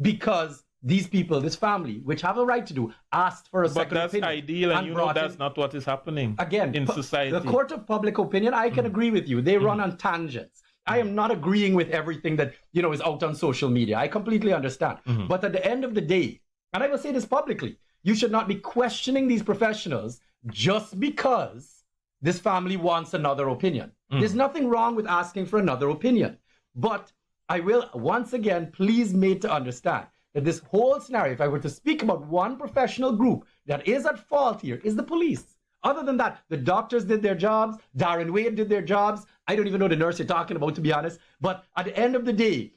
because these people, this family, which have a right to do, asked for a second opinion. But that's ideal, and that's not what is happening again in society. The court of public opinion, I can agree with you. They run on tangents. I am not agreeing with everything that is out on social media. I completely understand. But at the end of the day, and I will say this publicly, you should not be questioning these professionals just because this family wants another opinion. There's nothing wrong with asking for another opinion. But I will once again please made to understand that this whole scenario, if I were to speak about one professional group that is at fault here, is the police. Other than that, the doctors did their jobs, Darren Wade did their jobs. I don't even know the nurse you're talking about, to be honest. But at the end of the day,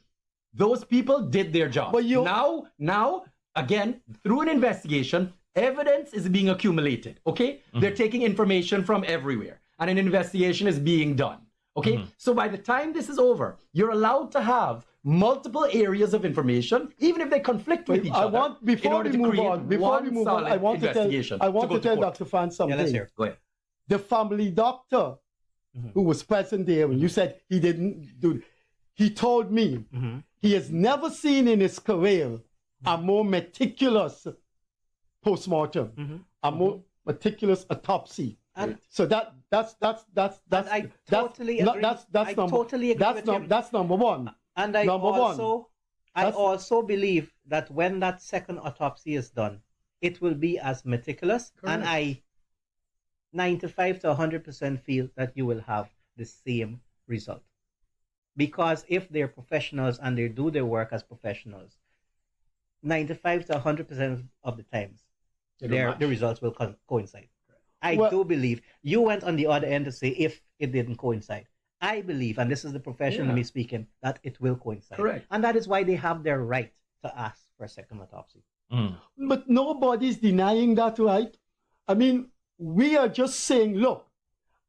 those people did their job. But now, again, through an investigation, evidence is being accumulated, okay? They're taking information from everywhere, and an investigation is being done, okay? So by the time this is over, you're allowed to have multiple areas of information, even if they conflict with each other. Before we move on, I want to tell Dr. France something. Yeah, let's hear. Go ahead. The family doctor who was present there when you said he didn't do, he told me he has never seen in his career a more meticulous postmortem, a more meticulous autopsy. So that's I totally agree. I totally agree with him. That's number one. And I also believe that when that second autopsy is done, it will be as meticulous. Correct. And I 95 to 100% feel that you will have the same result. Because if they're professionals and they do their work as professionals, 95 to 100% of the times, the results will coincide. I do believe you went on the other end to say if it didn't coincide. I believe, and this is the professional in me speaking, that it will coincide. Correct. And that is why they have their right to ask for a second autopsy. But nobody's denying that right. I mean, we are just saying, look,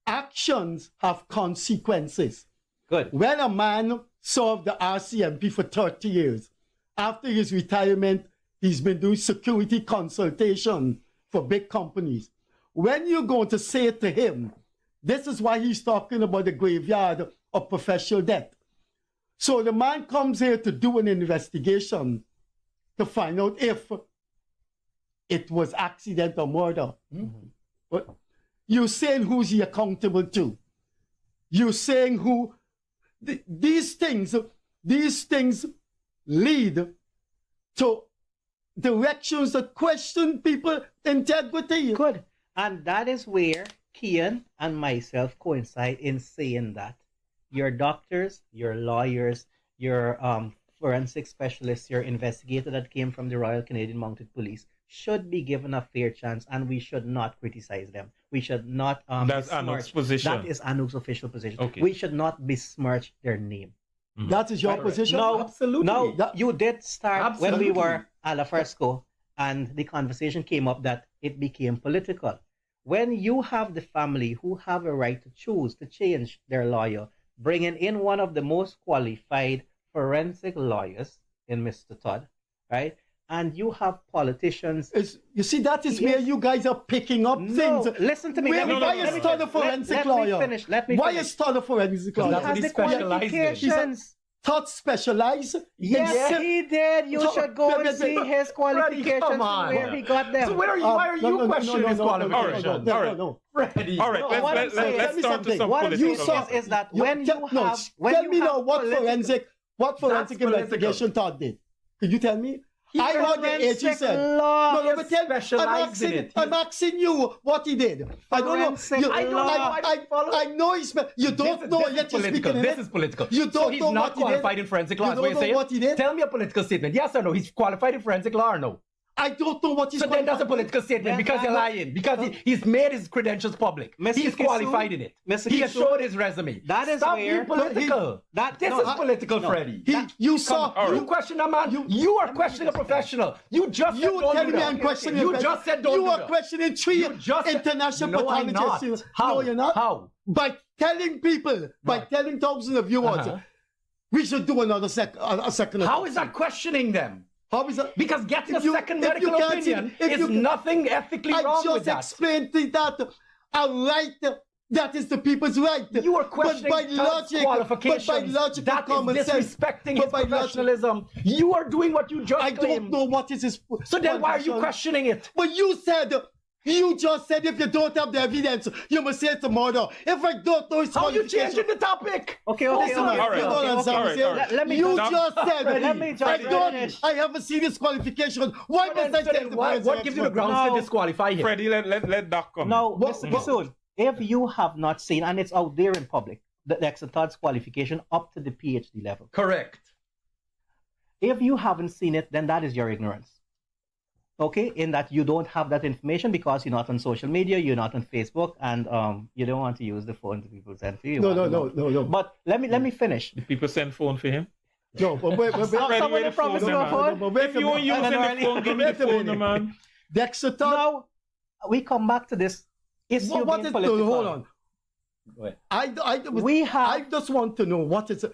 actions have consequences. Good. When a man served the RCMP for 30 years, after his retirement, he's been doing security consultation for big companies. When you're going to say to him, this is why he's talking about the graveyard of professional death. So the man comes here to do an investigation to find out if it was accident or murder. But you're saying who's he accountable to? You're saying who... These things lead to directions that question people's integrity. Good. And that is where Kian and myself coincide in saying that your doctors, your lawyers, your forensic specialists, your investigator that came from the Royal Canadian Mounted Police should be given a fair chance, and we should not criticize them. We should not That's ANUG's position. That is ANUG's official position. Okay. We should not besmirch their name. That is your position? No, Absolutely. No, you did start when we Absolutely. were at La Fresco, and the conversation came up that it became political. When you have the family who have a right to choose to change their lawyer, bringing in one of the most qualified forensic lawyers in Mr. Todd, right? And you have politicians. You see, that is where you guys are picking up things. Listen to me. Why is Todd a forensic lawyer? Why is Todd a forensic lawyer? That's what he specializes in. Todd specialized? Yes, he did. You should go and see his qualifications come on. where he got them. So why are you questioning his qualifications? No. Freddie. All right, let's turn to some what political you saw is that when Tell me now what forensic That's investigation Todd did. Could you tell me? I heard the AG Forensic said. law. No, but tell me. I'm asking you what he did. I don't know. Forensic law. I know he's. You don't know yet. You're speaking in This it. is political. You don't so he's know not what he did. qualified in forensic law. You is what don't you're know saying? what he did. Tell me a political statement. Yes or no? He's qualified in forensic law or no? I don't know what he's. So then that's a political statement because you're lying. Because he's made his credentials public. Mr. He's Kissoon, qualified in it. Mr. He has Kissoon, showed his resume. that is Stop where- being political. This is political, Freddie. You saw. You question a man. You are questioning a professional. You just said don't tell do me that. I'm questioning. You just said don't You do are that. questioning three You just said- international No, I'm pathologists. not. How? No, you're not. How? By telling people, by telling thousands of viewers, we should do a second. How is that questioning them? How is that? Because getting a If you- second if you medical can't see- opinion if is you- nothing ethically I wrong with just that. explained that a right that is the people's right. You are questioning but by Todd's logic, qualifications. But by logic, that common is sense. disrespecting But his by logic- professionalism. You are doing what you just I claimed. don't know what is his. So then why are you position. questioning it? But you just said if you don't have the evidence, you must say it's a murder. If I don't know his How are you qualification- changing the topic? Okay. Listen, man, All right. you don't understand what I'm saying. Let me You just- just said Let me just finish. I haven't seen his qualification. Why So must then- I so take then the what forensic gives you the expert? grounds No. to disqualify him? Freddie, let Doc come. Now, What- Mr. what- Kissoon, if you have not seen, and it's out there in public, the Dr. Todd's qualification up to the PhD level. Correct. If you haven't seen it, then that is your ignorance. Okay, in that you don't have that information because you're not on social media, you're not on Facebook, and you don't want to use the phone to people send for you. No. But let me finish. Did people send phone for him? No, but wait. Freddie, where the phone, man? If you ain't using the phone, give me the phone, man. Dexter Todd. Now, we come back to this issue What being is? political. No, hold on. Go ahead. I just want to know what is.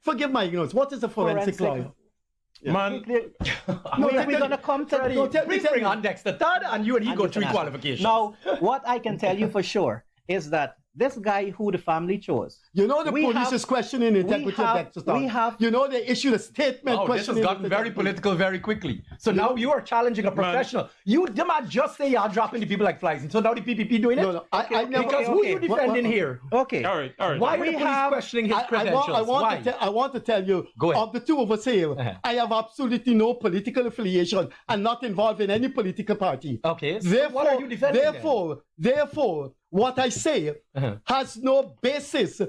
Forgive my ignorance. What is a forensic lawyer? Man, We're going to come to Freddie, please bring on Dexter Todd and you and he go through qualifications. Now, what I can tell you for sure is that this guy who the family chose. You know the police is questioning the integrity of Dexter Todd. You know they issued a statement Oh, this has questioning. gotten very political very quickly. So now you are challenging a professional. You did not just say you're dropping the people like flies. And so now the PPP doing it? No, I never. Because who are you defending here? Okay. all right. Why are the police questioning his credentials? I want to tell you, Go ahead. of the two of us here, I have absolutely no political affiliation and not involved in any political party. Okay. So Therefore, what are you defending therefore, what I say has no basis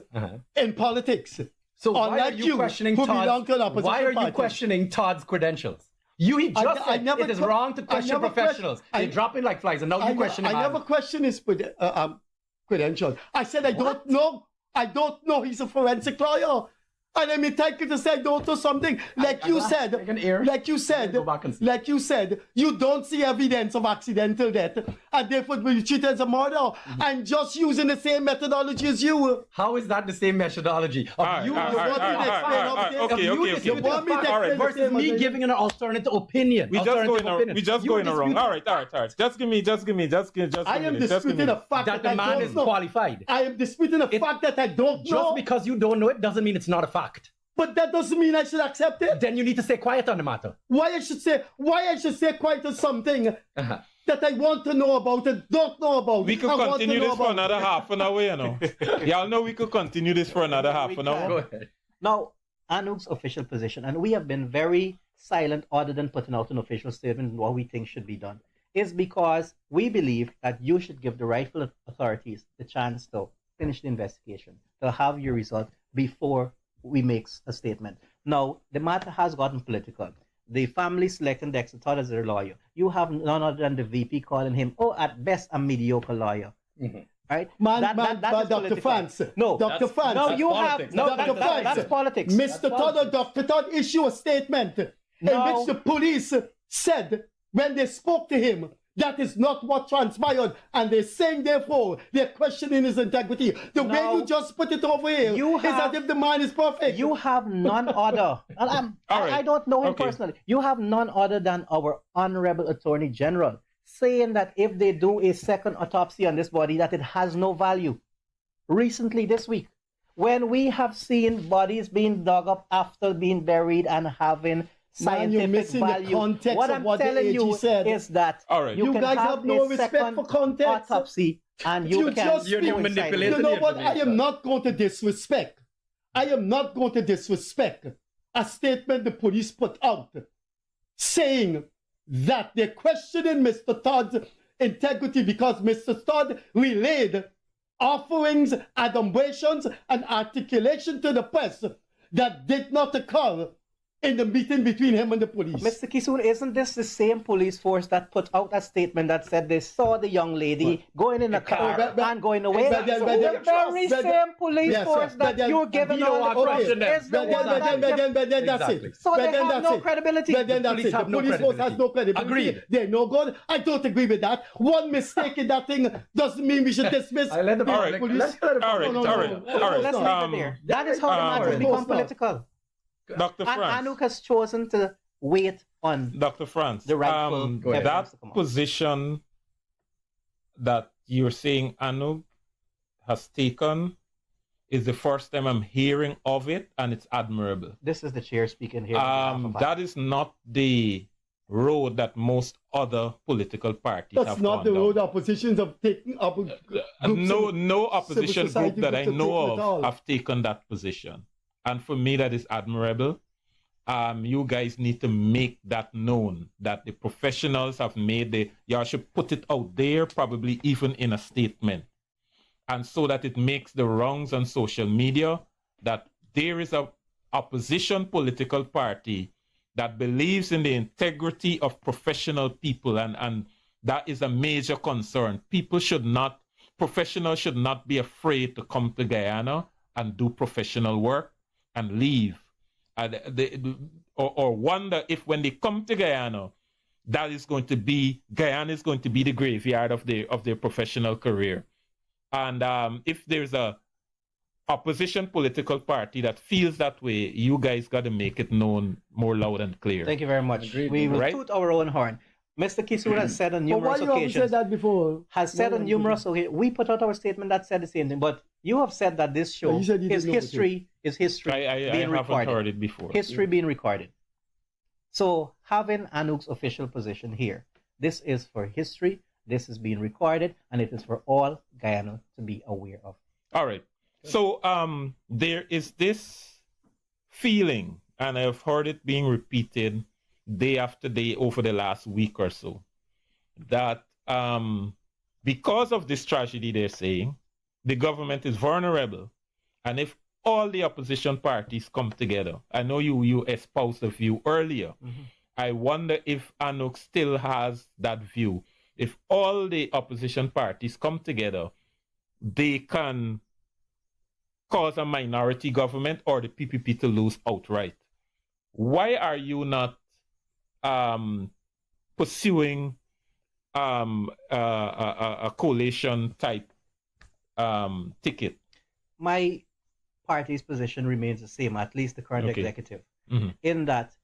in politics. So why are Unlike you questioning who belong to an Todd's? opposition Why are you party. questioning Todd's credentials? He just said it is wrong to question professionals. They drop in like flies, and now you question him. I never question his credentials. I said I don't know I don't know. He's a forensic lawyer. And I'm entitled to say don't do something. Like you said, you don't see evidence of accidental death, and therefore will you treat it as a murder. I'm just using the same methodology as you. How is that the same methodology? Okay. Versus me giving an alternative opinion. We just going wrong. All right. Just give me. I am disputing the fact that the man is qualified. I am disputing the fact that I don't know. Just because you don't know it doesn't mean it's not a fact. But that doesn't mean I should accept it. Then you need to stay quiet on the matter. Why I should stay quiet on something that I want to know about and don't know about. We could continue this for another half an hour, you know. Y'all know we could continue this for another half an hour. Go ahead. Now, ANUG's official position, and we have been very silent other than putting out an official statement on what we think should be done, is because we believe that you should give the rightful authorities the chance to finish the investigation, to have your result before we make a statement. Now, the matter has gotten political. The family selecting Dexter Todd as their lawyer. You have none other than the VP calling him, at best, a mediocre lawyer. Right? Dr. France. No, Dr. France. No, you have. No, Dr. France. That's politics. Mr. Todd or Dr. Todd issue a statement in which the police said when they spoke to him, that is not what transpired, and they're saying, therefore, they're questioning his integrity. The way you just put it over here is as if the man is perfect. You have none other. I don't know him personally. You have none other than our Honorable Attorney General saying that if they do a second autopsy on this body, that it has no value. Recently, this week, when we have seen bodies being dug up after being buried and having scientific value. What I'm telling you is that you can guys have no respect for context. Autopsy and you can manipulate. You know what? I am not going to disrespect. A statement the police put out saying that they're questioning Mr. Todd's integrity because Mr. Todd relayed offerings, adumbrations, and articulation to the press that did not occur in the meeting between him and the police. Mr. Kissoon, isn't this the same police force that put out a statement that said they saw the young lady going in a car and going away? The very same police force that you're giving all the credit is the one that... That's it. So they have no credibility. Then that's it. The police force has no credibility. Agreed. They're no good. I don't agree with that. One mistake in that thing doesn't mean we should dismiss All right. Let's leave it there. That is how the matter become political. Dr. France. ANUG has chosen to wait on Dr. France. The rightful that position that you're saying ANUG has taken is the first time I'm hearing of it, and it's admirable. This is the chair speaking here. That is not the road that most other political parties have gone down. That's not the road oppositions have taken up. No opposition group that I know of have taken that position. And for me, that is admirable. You guys need to make that known, that the professionals have made y'all should put it out there, probably even in a statement. And so that it makes the rounds on social media that there is a opposition political party that believes in the integrity of professional people, and that is a major concern. Professionals should not be afraid to come to Guyana and do professional work and leave, or wonder if when they come to Guyana, Guyana is going to be the graveyard of their professional career. And if there's a opposition political party that feels that way, you guys got to make it known more loud and clear. Thank you very much. We will toot our own horn. Mr. Kissoon has said on numerous occasions. Said that before? We put out our statement that said the same thing, but you have said that this show is history being recorded. Haven't heard it before. History being recorded. So having ANUG's official position here, this is for history, this is being recorded, and it is for all Guyana to be aware of. All right. So there is this feeling, and I've heard it being repeated day after day over the last week or so, that because of this tragedy, they're saying, the government is vulnerable. And if all the opposition parties come together, I know you espoused the view earlier. I wonder if ANUG still has that view. If all the opposition parties come together, they can cause a minority government or the PPP to lose outright. Why are you not pursuing a coalition type ticket? My party's position remains the same, at least the current executive, in that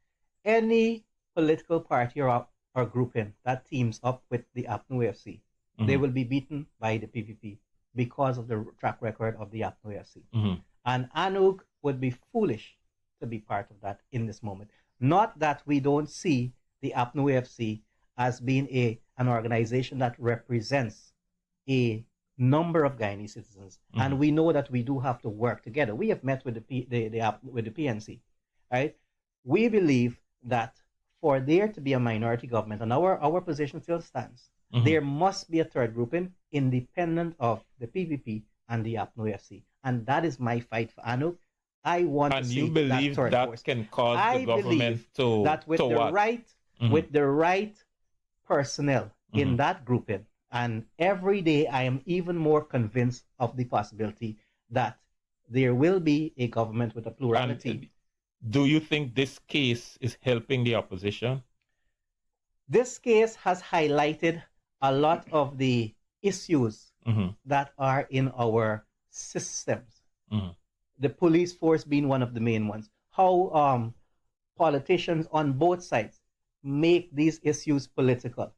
any political party or grouping that teams up with the APNU FC, they will be beaten by the PPP because of the track record of the APNU FC. And ANUG would be foolish to be part of that in this moment. Not that we don't see the APNU FC as being an organization that represents a number of Guyanese citizens, and we know that we do have to work together. We have met with the PNC, right? We believe that for there to be a minority government, and our position still stands, there must be a third grouping independent of the PPP and the APNU FC, and that is my fight for ANUG. I want to see you believe that, that can cause the government to that with to the what? with the right personnel in that grouping, and every day I am even more convinced of the possibility that there will be a government with a plurality. And do you think this case is helping the opposition? This case has highlighted a lot of the issues that are in our systems. The police force being one of the main ones. How politicians on both sides make these issues political.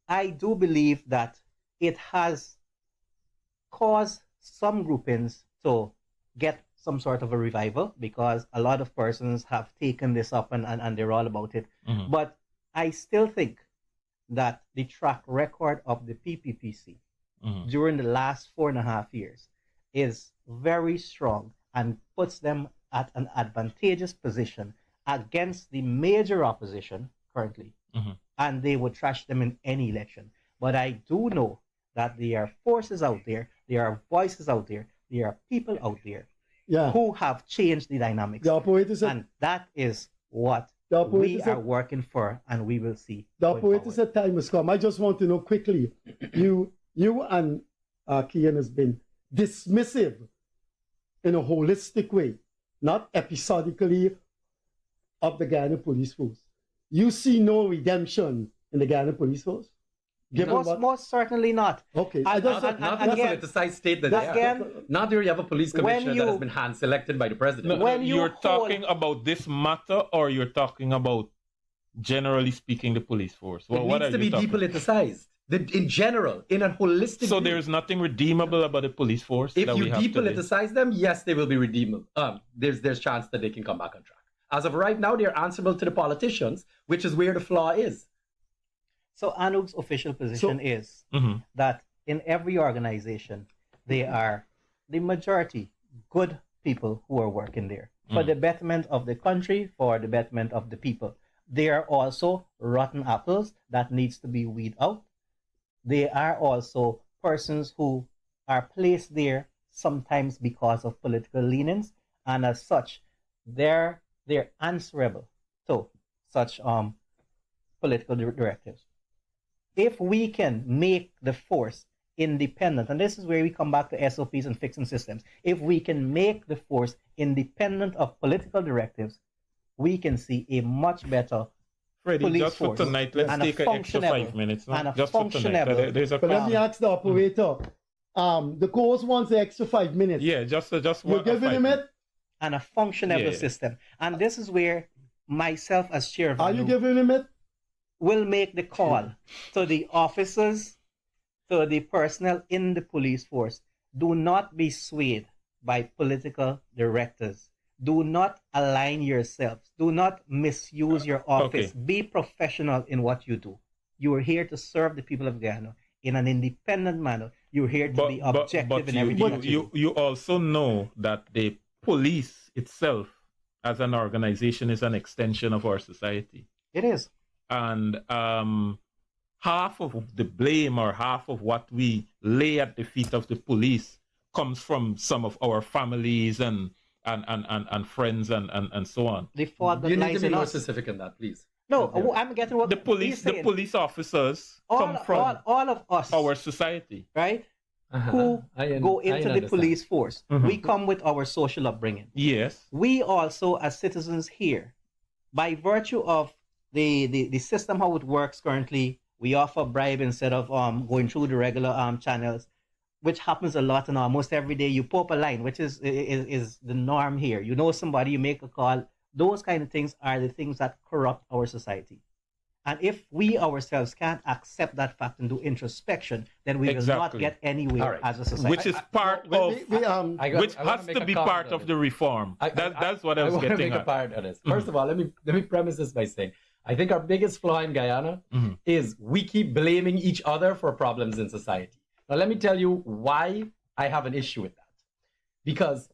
I do believe that it has caused some groupings to get some sort of a revival, because a lot of persons have taken this up and they're all about it. But I still think that the track record of the PPPC during the last 4.5 years is very strong and puts them at an advantageous position against the major opposition currently, and they would trash them in any election. But I do know that there are forces out there, there are voices out there, there are people out there who have changed the dynamics. And that is what we are working for, and we will see. The operator said time has come. I just want to know quickly, you and Kian has been dismissive in a holistic way, not episodically, of the Guyana Police Force. You see no redemption in the Guyana Police Force? Most certainly not. Okay. Not in a politicized state that they are. Not where you have a police commissioner that has been hand-selected by the president. You're talking about this matter, or you're talking about, generally speaking, the police force? Well, it needs to be depoliticized. In general, in a holistic So view. there's nothing redeemable about the police force? If that you we have depoliticize them, yes, they will be redeemable. There's chance that they can come back on track. As of right now, they're answerable to the politicians, which is where the flaw is. So ANUG's official position is that in every organization, they are the majority good people who are working there for the betterment of the country, for the betterment of the people. There are also rotten apples that needs to be weeded out. They are also persons who are placed there sometimes because of political leanings, and as such, they're answerable to such political directives. If we can make the force independent, and this is where we come back to SOPs and fixing systems, if we can make the force independent of political directives, we can see a much better Freddie, police just force for tonight, let's take an extra 5 minutes. No? Just for tonight. But let me ask the operator. The course wants the extra 5 minutes. Yeah, just You're giving him it? And a functionable system. And this is where myself as chair of Are you giving him it? Will make the call to the officers, to the personnel in the police force. Do not be swayed by political directors. Do not align yourselves. Do not misuse your office. Be professional in what you do. You are here to serve the people of Guyana in an independent manner. You're here to be objective in everything that you do. You also know that the police itself, as an organization, is an extension of our society. It is. And half of the blame, or half of what we lay at the feet of the police, comes from some of our families and friends and so on. The fault that you need lies to be in more us. specific in that, please. No, I'm getting what the police officers come from all of us, our society, right? who go into the understand. police force, we come with our social upbringing. Yes. We also, as citizens here, by virtue of the system, how it works currently, we offer bribe instead of going through the regular channels, which happens a lot and almost every day. You pop a line, which is the norm here. You know somebody, you make a call. Those kind of things are the things that corrupt our society. And if we ourselves can't accept that fact and do introspection, then we will not get anywhere as a society. Which is part which has to be part of the reform. That's what I was getting at. I want to make a part of this. First of all, let me premise this by saying, I think our biggest flaw in Guyana is we keep blaming each other for problems in society. Now, let me tell you why I have an issue with that. Because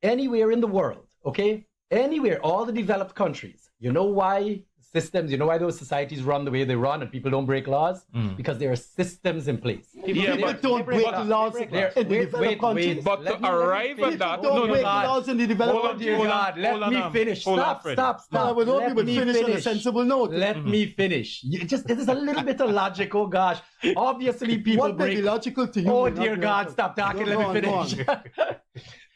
anywhere in the world, okay, anywhere, all the developed countries, you know why systems, you know why those societies run the way they run and people don't break laws? Because there are systems in place. People don't break laws in the developed countries. But to arrive at that, don't break laws in the developed countries. Let me finish. Stop. I would hope you would finish on a sensible note. Let me finish. It is a little bit of logic. Oh gosh. Obviously people what break. What may be logical to you? Oh dear God, stop talking. Let me finish.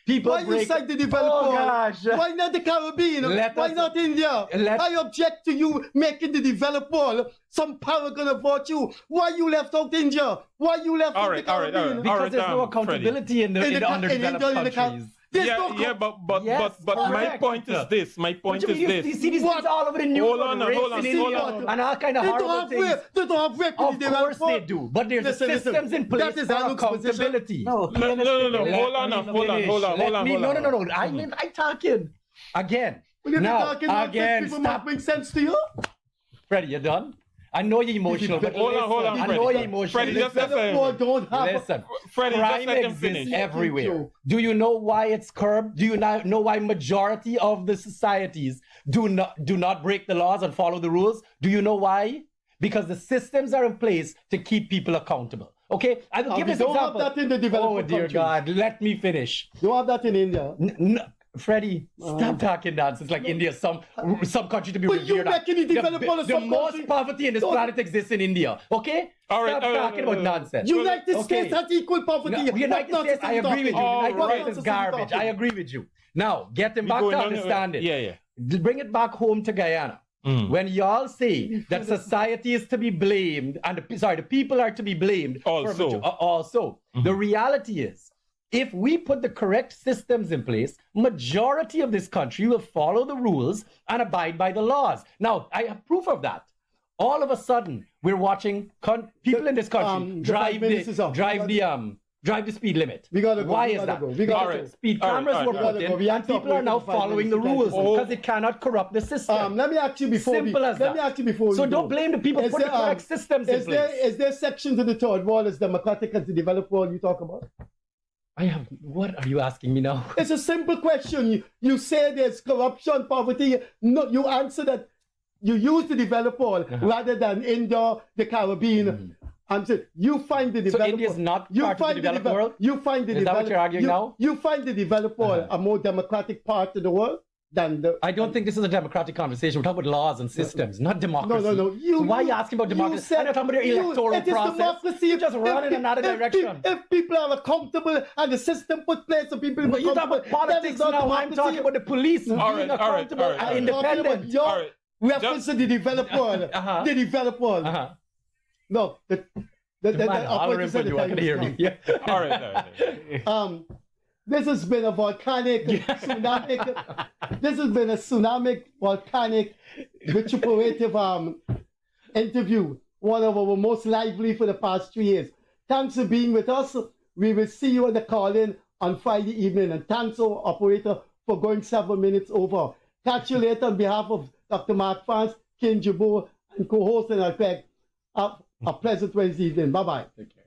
People why break. You cite the developed world? Why not the Caribbean? Why not India? I object to you making the developed world some paragon of virtue. Why you left out India? Why you left out the Caribbean? Because there's no accountability in the underdeveloped countries. But my point is this. My point is this. You see these things all over the news. Hold on. And all kind of horrible things. They don't have rape. Of course they do. But there's systems in place for accountability. No. Hold on. No. I'm talking. Again. Again. Stop. Make sense to you? Freddie, you done? I know you're emotional, but hold on, I know you're emotional. Freddie, just a second. Listen, Freddie, crime exists everywhere. Do you know why it's curbed? Do you not know why majority of the societies do not break the laws and follow the rules? Do you know why? Because the systems are in place to keep people accountable. Okay, I will give this example. Don't have that in the developed countries. Oh dear God, let me finish. You have that in India. No. Freddie, stop talking nonsense like India, some country to be revered. The most poverty in this planet exists in India, okay? Stop talking about nonsense. United States has equal poverty. No, United States, I agree with you. United States is garbage. I agree with you. Now, get him back to understand it. Yeah. Bring it back home to Guyana. When y'all say that society is to be blamed, and the people are to be blamed also. The reality is, if we put the correct systems in place, majority of this country will follow the rules and abide by the laws. Now, I have proof of that. All of a sudden, we're watching people in this country drive the speed limit. Why is that? Speed cameras were put in, and people are now following the rules because it cannot corrupt the system. Let me ask you before. So don't blame the people. Put the correct systems in place. Is there sections of the third world as democratic as the developed world you talk about? What are you asking me now? It's a simple question. You say there's corruption, poverty. No, you answer that. You use the developed world rather than India, the Caribbean. I'm saying you find the developed. So India is not part of the developed world. You find the Is that what you're arguing now? You find the developed world a more democratic part of the world than the. I don't think this is a democratic conversation. We're talking about laws and systems, not democracy. No. So why are you asking about democracy? I'm not talking about your electoral process. Democracy. You just run in another direction. If people are accountable and the system put place so people. But you talk about politics now. I'm talking about the police being accountable and independent. Reference to the developed world. The developed world. No, the operator said the time is wrong. Yeah. All right. This has been a volcanic tsunami. This has been a tsunami volcanic vituperative interview. One of our most lively for the past 3 years. Thanks for being with us. We will see you on the call-in on Friday evening. And thanks, our operator, for going 7 minutes over. Catch you later on behalf of Dr. Mark France, Kian Jabour, and co-host and Craig. A pleasant Wednesday evening. Bye-bye. Take care.